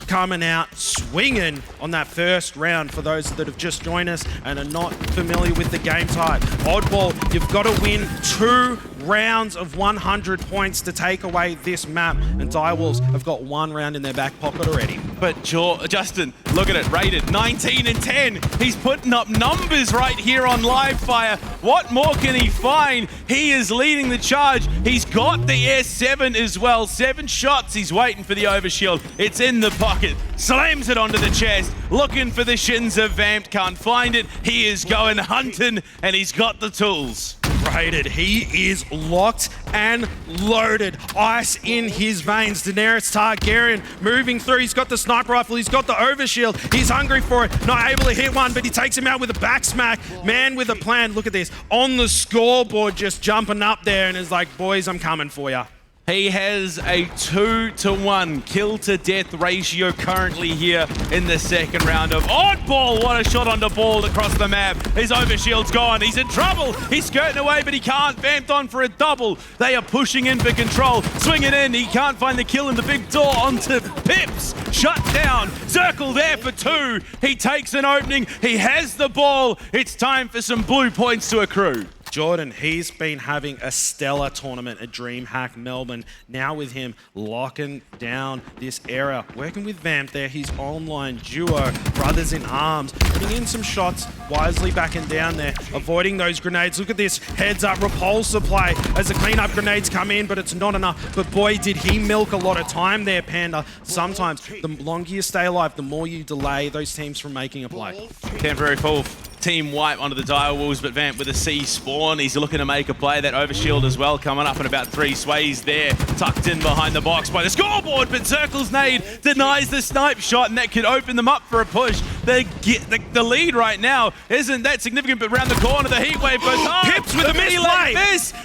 coming out swinging on that first round for those that have just joined us and are not familiar with the game type. Oddball, you've got to win 2 rounds of 100 points to take away this map, and Direwolves have got 1 round in their back pocket already. But Justin, look at it, Raided 19 and 10. He's putting up numbers right here on live fire. What more can he find? He is leading the charge. He's got the S7 as well. 7 shots. He's waiting for the overshield. It's in the pocket. Slams it onto the chest. Looking for the shins of Vampt. Can't find it. He is going hunting, and he's got the tools. Raided. He is locked and loaded. Ice in his veins. Daenerys Targaryen moving through. He's got the sniper rifle. He's got the overshield. He's hungry for it. Not able to hit one, but he takes him out with a back smack. Man with a plan. Look at this. On the scoreboard, just jumping up there and is like, boys, I'm coming for you. He has a 2-to-1 kill to death ratio currently here in the second round of Oddball. What a shot on the ball across the map. His overshield's gone. He's in trouble. He's skirting away, but he can't. Vampt on for a double. They are pushing in for control. Swinging in. He can't find the kill in the big door onto Pipz. Shut down. Zerkil there for 2. He takes an opening. He has the ball. It's time for some blue points to accrue. Jordan, he's been having a stellar tournament at DreamHack Melbourne. Now with him locking down this area, working with Vampt there, his online duo, brothers in arms, putting in some shots, wisely backing down there, avoiding those grenades. Look at this heads up repulsor play as the cleanup grenades come in, but it's not enough. But boy, did he milk a lot of time there, Panda. Sometimes the longer you stay alive, the more you delay those teams from making a play. Temporary full team wipe onto the Direwolves, but Vampt with a C spawn. He's looking to make a play. That overshield as well, coming up in about 3. Swayz there, tucked in behind the box by the scoreboard, but Zerkil's nade denies the snipe shot, and that could open them up for a push. The lead right now isn't that significant, but around the corner, the heat wave goes hard. Pipz with a misplay.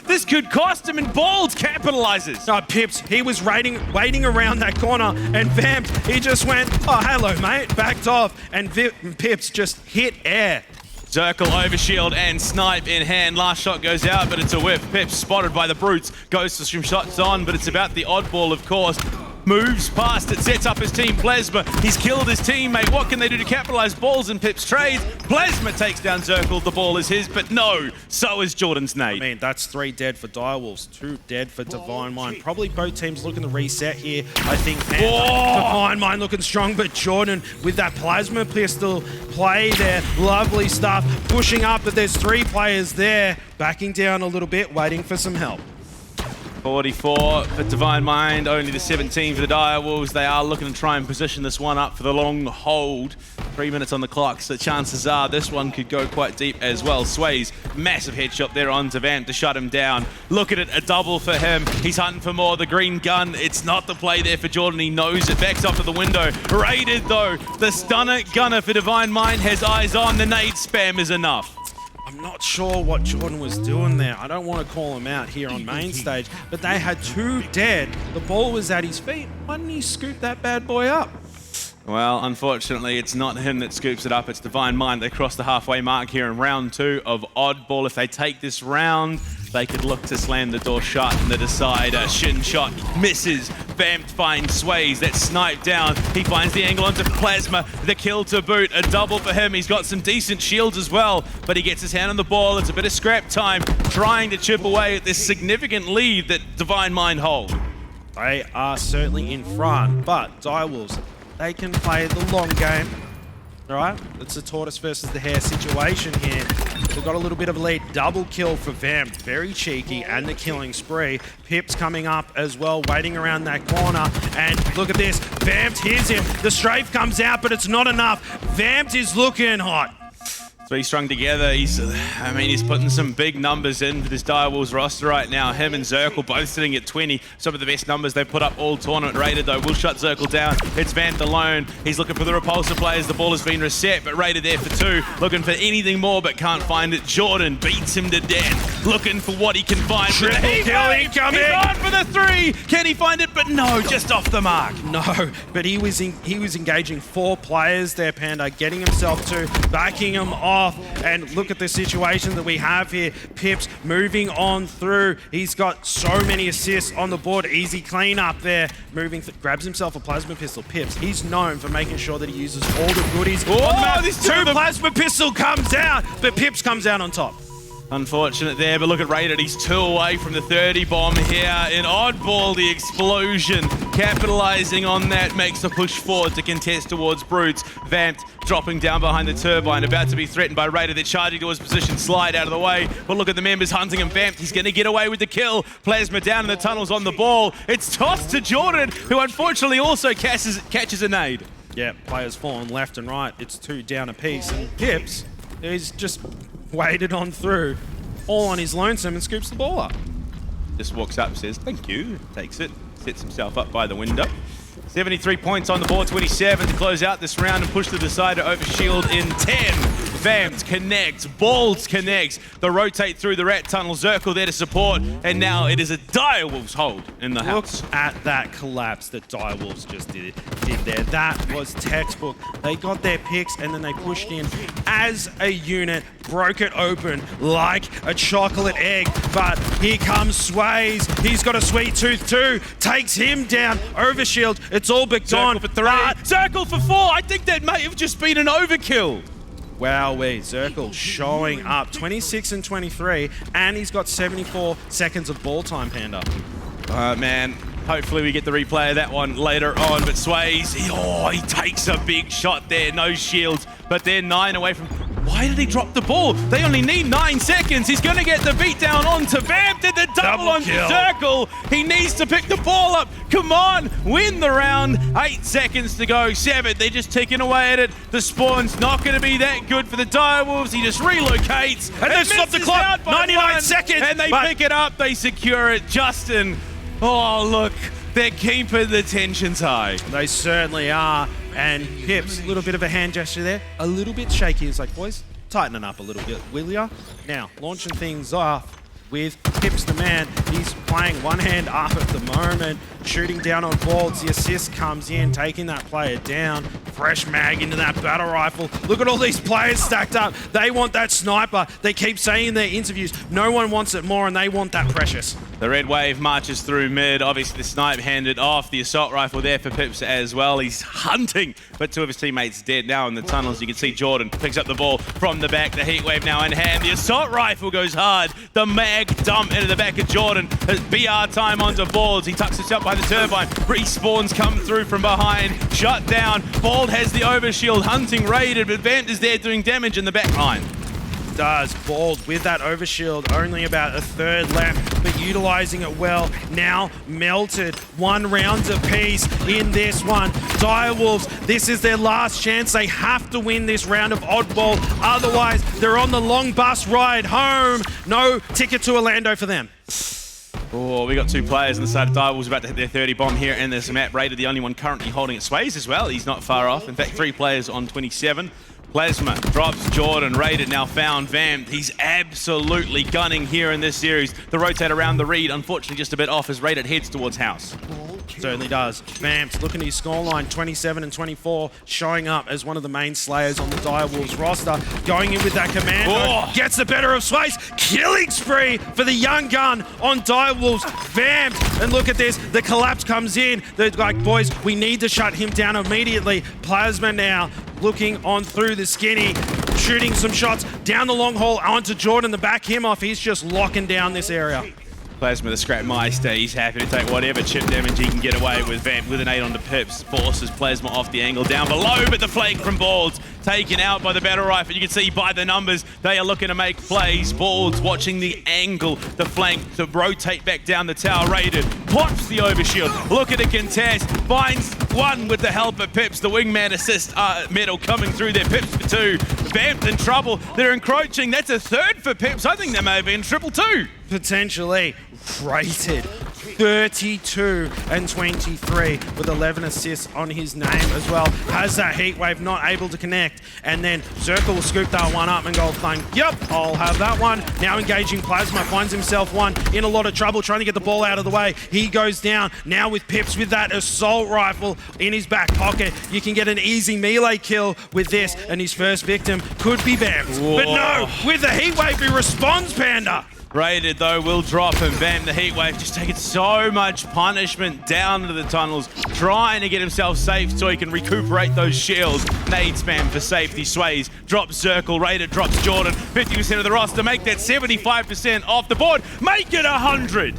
This could cost him, and Bold capitalizes. No, Pipz, he was waiting around that corner, and Vampt, he just went, oh, hello, mate, backed off, and Pipz just hit air. Zerkil overshield and snipe in hand. Last shot goes out, but it's a whiff. Pipz spotted by the brutes. Goes for some shots on, but it's about the Oddball, of course. Moves past it, sets up his team. Plasma, he's killed his teammate. What can they do to capitalize? Balls and Pipz trades. Plasma takes down Zerkil. The ball is his, but no, so is Jordan's nade. I mean, that's 3 dead for Direwolves, 2 dead for Divine Mind. Probably both teams looking to reset here. I think Divine Mind looking strong, but Jordan with that Plasma pistol play there. Lovely stuff. Pushing up, but there's 3 players there. Backing down a little bit, waiting for some help. 44 for Divine Mind, only the 17 for the Direwolves. They are looking to try and position this one up for the long hold. 3 minutes on the clock, so chances are this one could go quite deep as well. Swayz, massive headshot there onto Vampt to shut him down. Look at it, a double for him. He's hunting for more. The green gun, it's not the play there for Jordan. He knows it. Backs off to the window. Raided though. The stunner gunner for Divine Mind has eyes on. The nade spam is enough. I'm not sure what Jordan was doing there. I don't want to call him out here on main stage, but they had 2 dead. The ball was at his feet. Why didn't he scoop that bad boy up? Well, unfortunately, it's not him that scoops it up. It's Divine Mind. They cross the halfway mark here in round 2 of Oddball. If they take this round, they could look to slam the door shut and the decider. Shin shot misses. Vampt finds Swayz. That's sniped down. He finds the angle onto Plasma. The kill to boot. A double for him. He's got some decent shields as well, but he gets his hand on the ball. It's a bit of scrap time, trying to chip away at this significant lead that Divine Mind hold. They are certainly in front, but Direwolves, they can play the long game. All right, it's a tortoise versus the hare situation here. They've got a little bit of a lead. Double kill for Vampt, very cheeky, and the killing spree. Pipz coming up as well, waiting around that corner. And look at this, Vampt hears him. The strafe comes out, but it's not enough. Vampt is looking hot. 3 strung together. He's putting some big numbers in for this Direwolves roster right now. Him and Zerkil both sitting at 20. Some of the best numbers they've put up all tournament. Raided though will shut Zerkil down. It's Vampt alone. He's looking for the repulsor players. The ball has been reset, but Raided there for 2. Looking for anything more, but can't find it. Jordan beats him to death. Looking for what he can find. Triple kill incoming. He's on for the 3. Can he find it? But no, just off the mark. No, but he was engaging 4 players there, Panda, getting himself to, backing him off. And look at the situation that we have here. Pipz moving on through. He's got so many assists on the board. Easy clean up there. Grabs himself a plasma pistol. Pipz, he's known for making sure that he uses all the goodies. Oh, this 2 plasma pistol comes out, but Pipz comes out on top. Unfortunate there, but look at Raided. He's 2 away from the 30 bomb here in Oddball. The explosion, capitalizing on that, makes a push forward to contest towards Brutes. Vampt dropping down behind the turbine, about to be threatened by Raided. They're charging to his position, slide out of the way. But look at the members hunting him. Vampt, he's going to get away with the kill. Plasma down in the tunnels on the ball. It's tossed to Jordan, who unfortunately also catches a nade. Yeah, players falling left and right. It's 2 down apiece, and Pipz is just waded on through, all on his lonesome, and scoops the ball up. Just walks up, says thank you, takes it, sets himself up by the window. 73 points on the board, 27 to close out this round and push the decider over shield in 10. Vampt connects, Balls connects. The rotate through the rat tunnel, Zerkil there to support, and now it is a Direwolves hold in the house. Look at that collapse that Direwolves just did there. That was textbook. They got their picks and then they pushed in as a unit, broke it open like a chocolate egg. But here comes Swayz. He's got a sweet tooth too. Takes him down. Overshield. It's all but gone. Zerkil for 3. Zerkil for 4. I think that may have just been an overkill. Wowee, Zerkil showing up 26 and 23, and he's got 74 seconds of ball time, Panda. Man, hopefully we get the replay of that one later on, but Swayz, he takes a big shot there, no shields, but they're 9 away from... Why did he drop the ball? They only need 9 seconds. He's going to get the beat down onto Vampt and the double onto Zerkil. He needs to pick the ball up. Come on, win the round. 8 seconds to go. 7. They're just ticking away at it. The spawn's not going to be that good for the Direwolves. He just relocates. And they stop the clock. 99 seconds. And they pick it up. They secure it. Justin. Oh, look. They're keeping the tensions high. They certainly are. And Pipz, a little bit of a hand gesture there. A little bit shaky. It's like, boys, tightening up a little bit, will ya? Now, launching things off with Pipz the man. He's playing one hand up at the moment, shooting down on Balls. The assist comes in, taking that player down. Fresh mag into that battle rifle. Look at all these players stacked up. They want that sniper. They keep saying in their interviews, no one wants it more, and they want that precious. The red wave marches through mid. Obviously, the snipe handed off. The assault rifle there for Pipz as well. He's hunting, but 2 of his teammates dead now in the tunnels. You can see Jordan picks up the ball from the back. The heat wave now in hand. The assault rifle goes hard. The mag dump into the back of Jordan. BR time onto Balls. He tucks himself by the turbine. Respawns come through from behind. Shut down. Bald has the overshield. Hunting raided, but Vampt is there doing damage in the back line. Does Bald with that overshield, only about a third left, but utilizing it well. Now melted, 1 round apiece in this one. Direwolves, this is their last chance. They have to win this round of Oddball, otherwise they're on the long bus ride home. No ticket to Orlando for them. Oh, we got 2 players on the side of Direwolves about to hit their 30 bomb here, and there's Matt Raided, the only one currently holding it. Swayz as well, he's not far off. In fact, 3 players on 27. Plasma drops Jordan. Raided now found Vampt. He's absolutely gunning here in this series. The rotate around the read, unfortunately just a bit off as Raided heads towards house. Certainly does. Vampt looking at his scoreline, 27 and 24, showing up as one of the main slayers on the Direwolves roster. Going in with that commando, gets the better of Swayz. Killing spree for the young gun on Direwolves. Vampt, and look at this, the collapse comes in. They're like, boys, we need to shut him down immediately. Plasma now looking on through the skinny, shooting some shots down the long haul onto Jordan to back him off. He's just locking down this area. Plasma, the scrap meister, he's happy to take whatever chip damage he can get away with. Vampt with an 8 onto Pipz, forces Plasma off the angle down below, but the flank from Balls taken out by the battle rifle. You can see by the numbers, they are looking to make plays. Balls watching the angle, the flank to rotate back down the tower. Raided, pops the overshield, look at a contest, finds 1 with the help of Pipz, the wingman assist medal coming through there. Pipz for 2, Vampt in trouble, they're encroaching, that's a 3rd for Pipz. I think that may have been 2-2. Potentially. Rated 32 and 23 with 11 assists on his name as well. Has that heat wave, not able to connect. And then Zerkil will scoop that one up and go, yep, I'll have that one. Now engaging Plasma, finds himself one in a lot of trouble, trying to get the ball out of the way. He goes down. Now with Pipz with that assault rifle in his back pocket, you can get an easy melee kill with this. And his first victim could be Vampt. But no, with the heat wave, he responds, Panda. Raided though will drop him. Vampt, the heat wave, just taking so much punishment down into the tunnels, trying to get himself safe so he can recuperate those shields. Nade spam for safety. Swayz drops Zerkil. Raided drops Jordan. 50% of the roster, make that 75% off the board. Make it 100.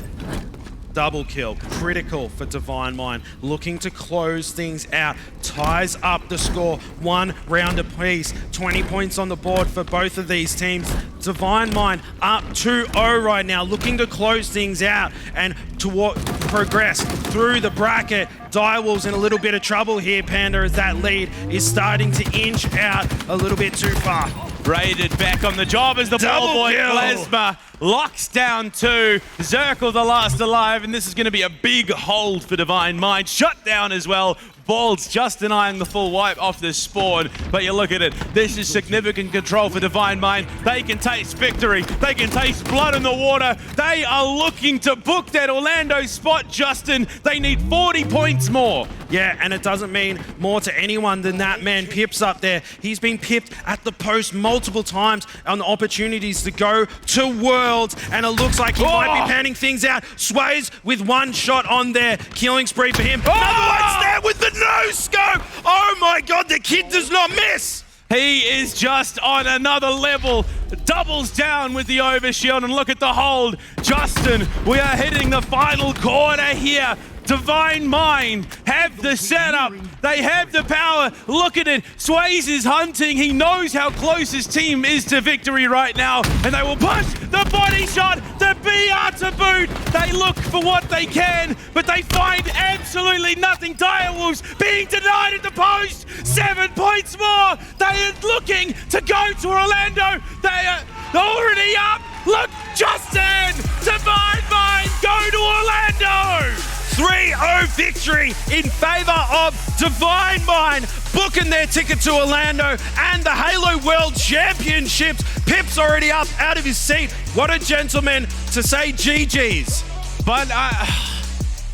Double kill, critical for Divine Mind, looking to close things out, ties up the score, 1 round apiece, 20 points on the board for both of these teams. Divine Mind up 2-0 right now, looking to close things out and to progress through the bracket. Direwolves in a little bit of trouble here, Panda, as that lead is starting to inch out a little bit too far. Raided back on the job as the ball boy Plasma locks down 2. Zerkil the last alive, and this is going to be a big hold for Divine Mind. Shut down as well. Balls just denying the full wipe off the spawn, but you look at it, this is significant control for Divine Mind. They can taste victory, they can taste blood in the water. They are looking to book that Orlando spot, Justin. They need 40 points more. Yeah, and it doesn't mean more to anyone than that man Pipz up there. He's been pipped at the post multiple times on the opportunities to go to Worlds, and it looks like he might be panning things out. Swayz with one shot on there, killing spree for him. Another one's there with the no-scope! Oh my god, the kid does not miss! He is just on another level. Doubles down with the overshield, and look at the hold. Justin, we are hitting the final quarter here. Divine Mind have the setup. They have the power. Look at it. Swayz is hunting. He knows how close his team is to victory right now. And they will push the body shot, the BR to boot. They look for what they can, but they find absolutely nothing. Direwolves being denied at the post. 7 points more. They are looking to go to Orlando. They are already up. Look, Justin, Divine Mind go to Orlando. 3-0 victory in favor of Divine Mind, booking their ticket to Orlando and the Halo World Championships. Pipz already up out of his seat. What a gentleman to say GG's. But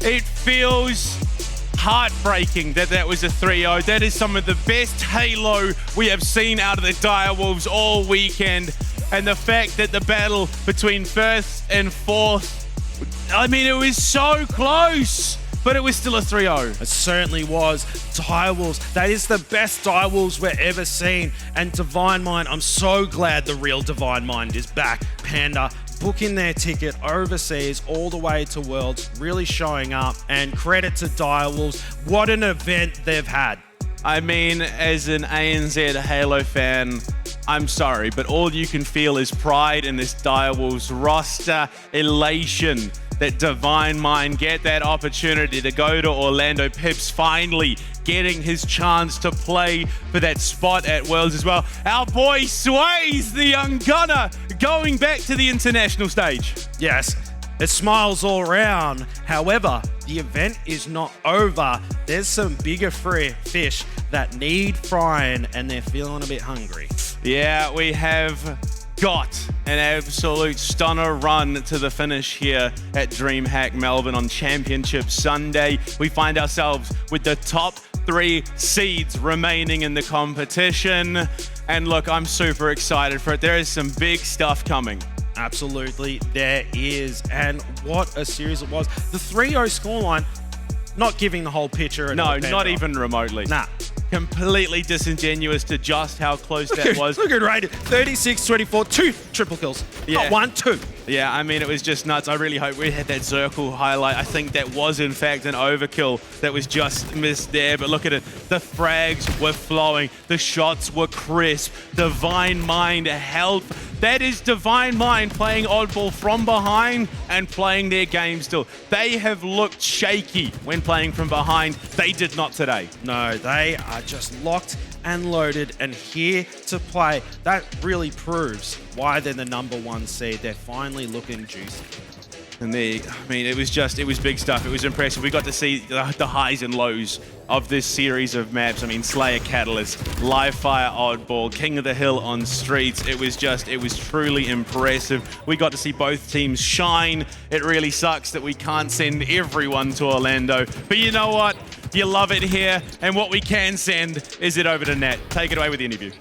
it feels heartbreaking that was a 3-0. That is some of the best Halo we have seen out of the Direwolves all weekend. And the fact that the battle between first and fourth, I mean, it was so close, but it was still a 3-0. It certainly was. Direwolves, that is the best Direwolves we've ever seen. And Divine Mind, I'm so glad the real Divine Mind is back. Panda booking their ticket overseas all the way to Worlds, really showing up. And credit to Direwolves, what an event they've had. I mean, as an ANZ Halo fan, I'm sorry, but all you can feel is pride in this Direwolves roster, elation that Divine Mind get that opportunity to go to Orlando. Pipz finally getting his chance to play for that spot at Worlds as well. Our boy Swayz, the young gunner, going back to the international stage. Yes, it smiles all around. However, the event is not over. There's some bigger fish that need frying, and they're feeling a bit hungry. Yeah, we have got an absolute stunner run to the finish here at DreamHack Melbourne on Championship Sunday. We find ourselves with the top 3 seeds remaining in the competition. And look, I'm super excited for it. There is some big stuff coming. Absolutely, there is. And what a series it was. The 3-0 scoreline, not giving the whole picture. No, not even remotely. Nah. Completely disingenuous to just how close that was. Look at Raiden, 36-24, 2 triple kills. Yeah. Not 1, 2. Yeah, I mean, it was just nuts. I really hope we had that Zerkil highlight. I think that was, in fact, an overkill that was just missed there. But look at it. The frags were flowing. The shots were crisp. Divine Mind held. That is Divine Mind playing Oddball from behind and playing their game still. They have looked shaky when playing from behind. They did not today. No, they are just locked and loaded and here to play. That really proves why they're the #1 seed. They're finally looking juicy. And I mean, it was big stuff. It was impressive. We got to see the highs and lows of this series of maps. I mean, Slayer Catalyst, Live Fire Oddball, King of the Hill on Streets. It was truly impressive. We got to see both teams shine. It really sucks that we can't send everyone to Orlando. But you know what? You love it here. And what we can send is it over to Nat. Take it away with the interview.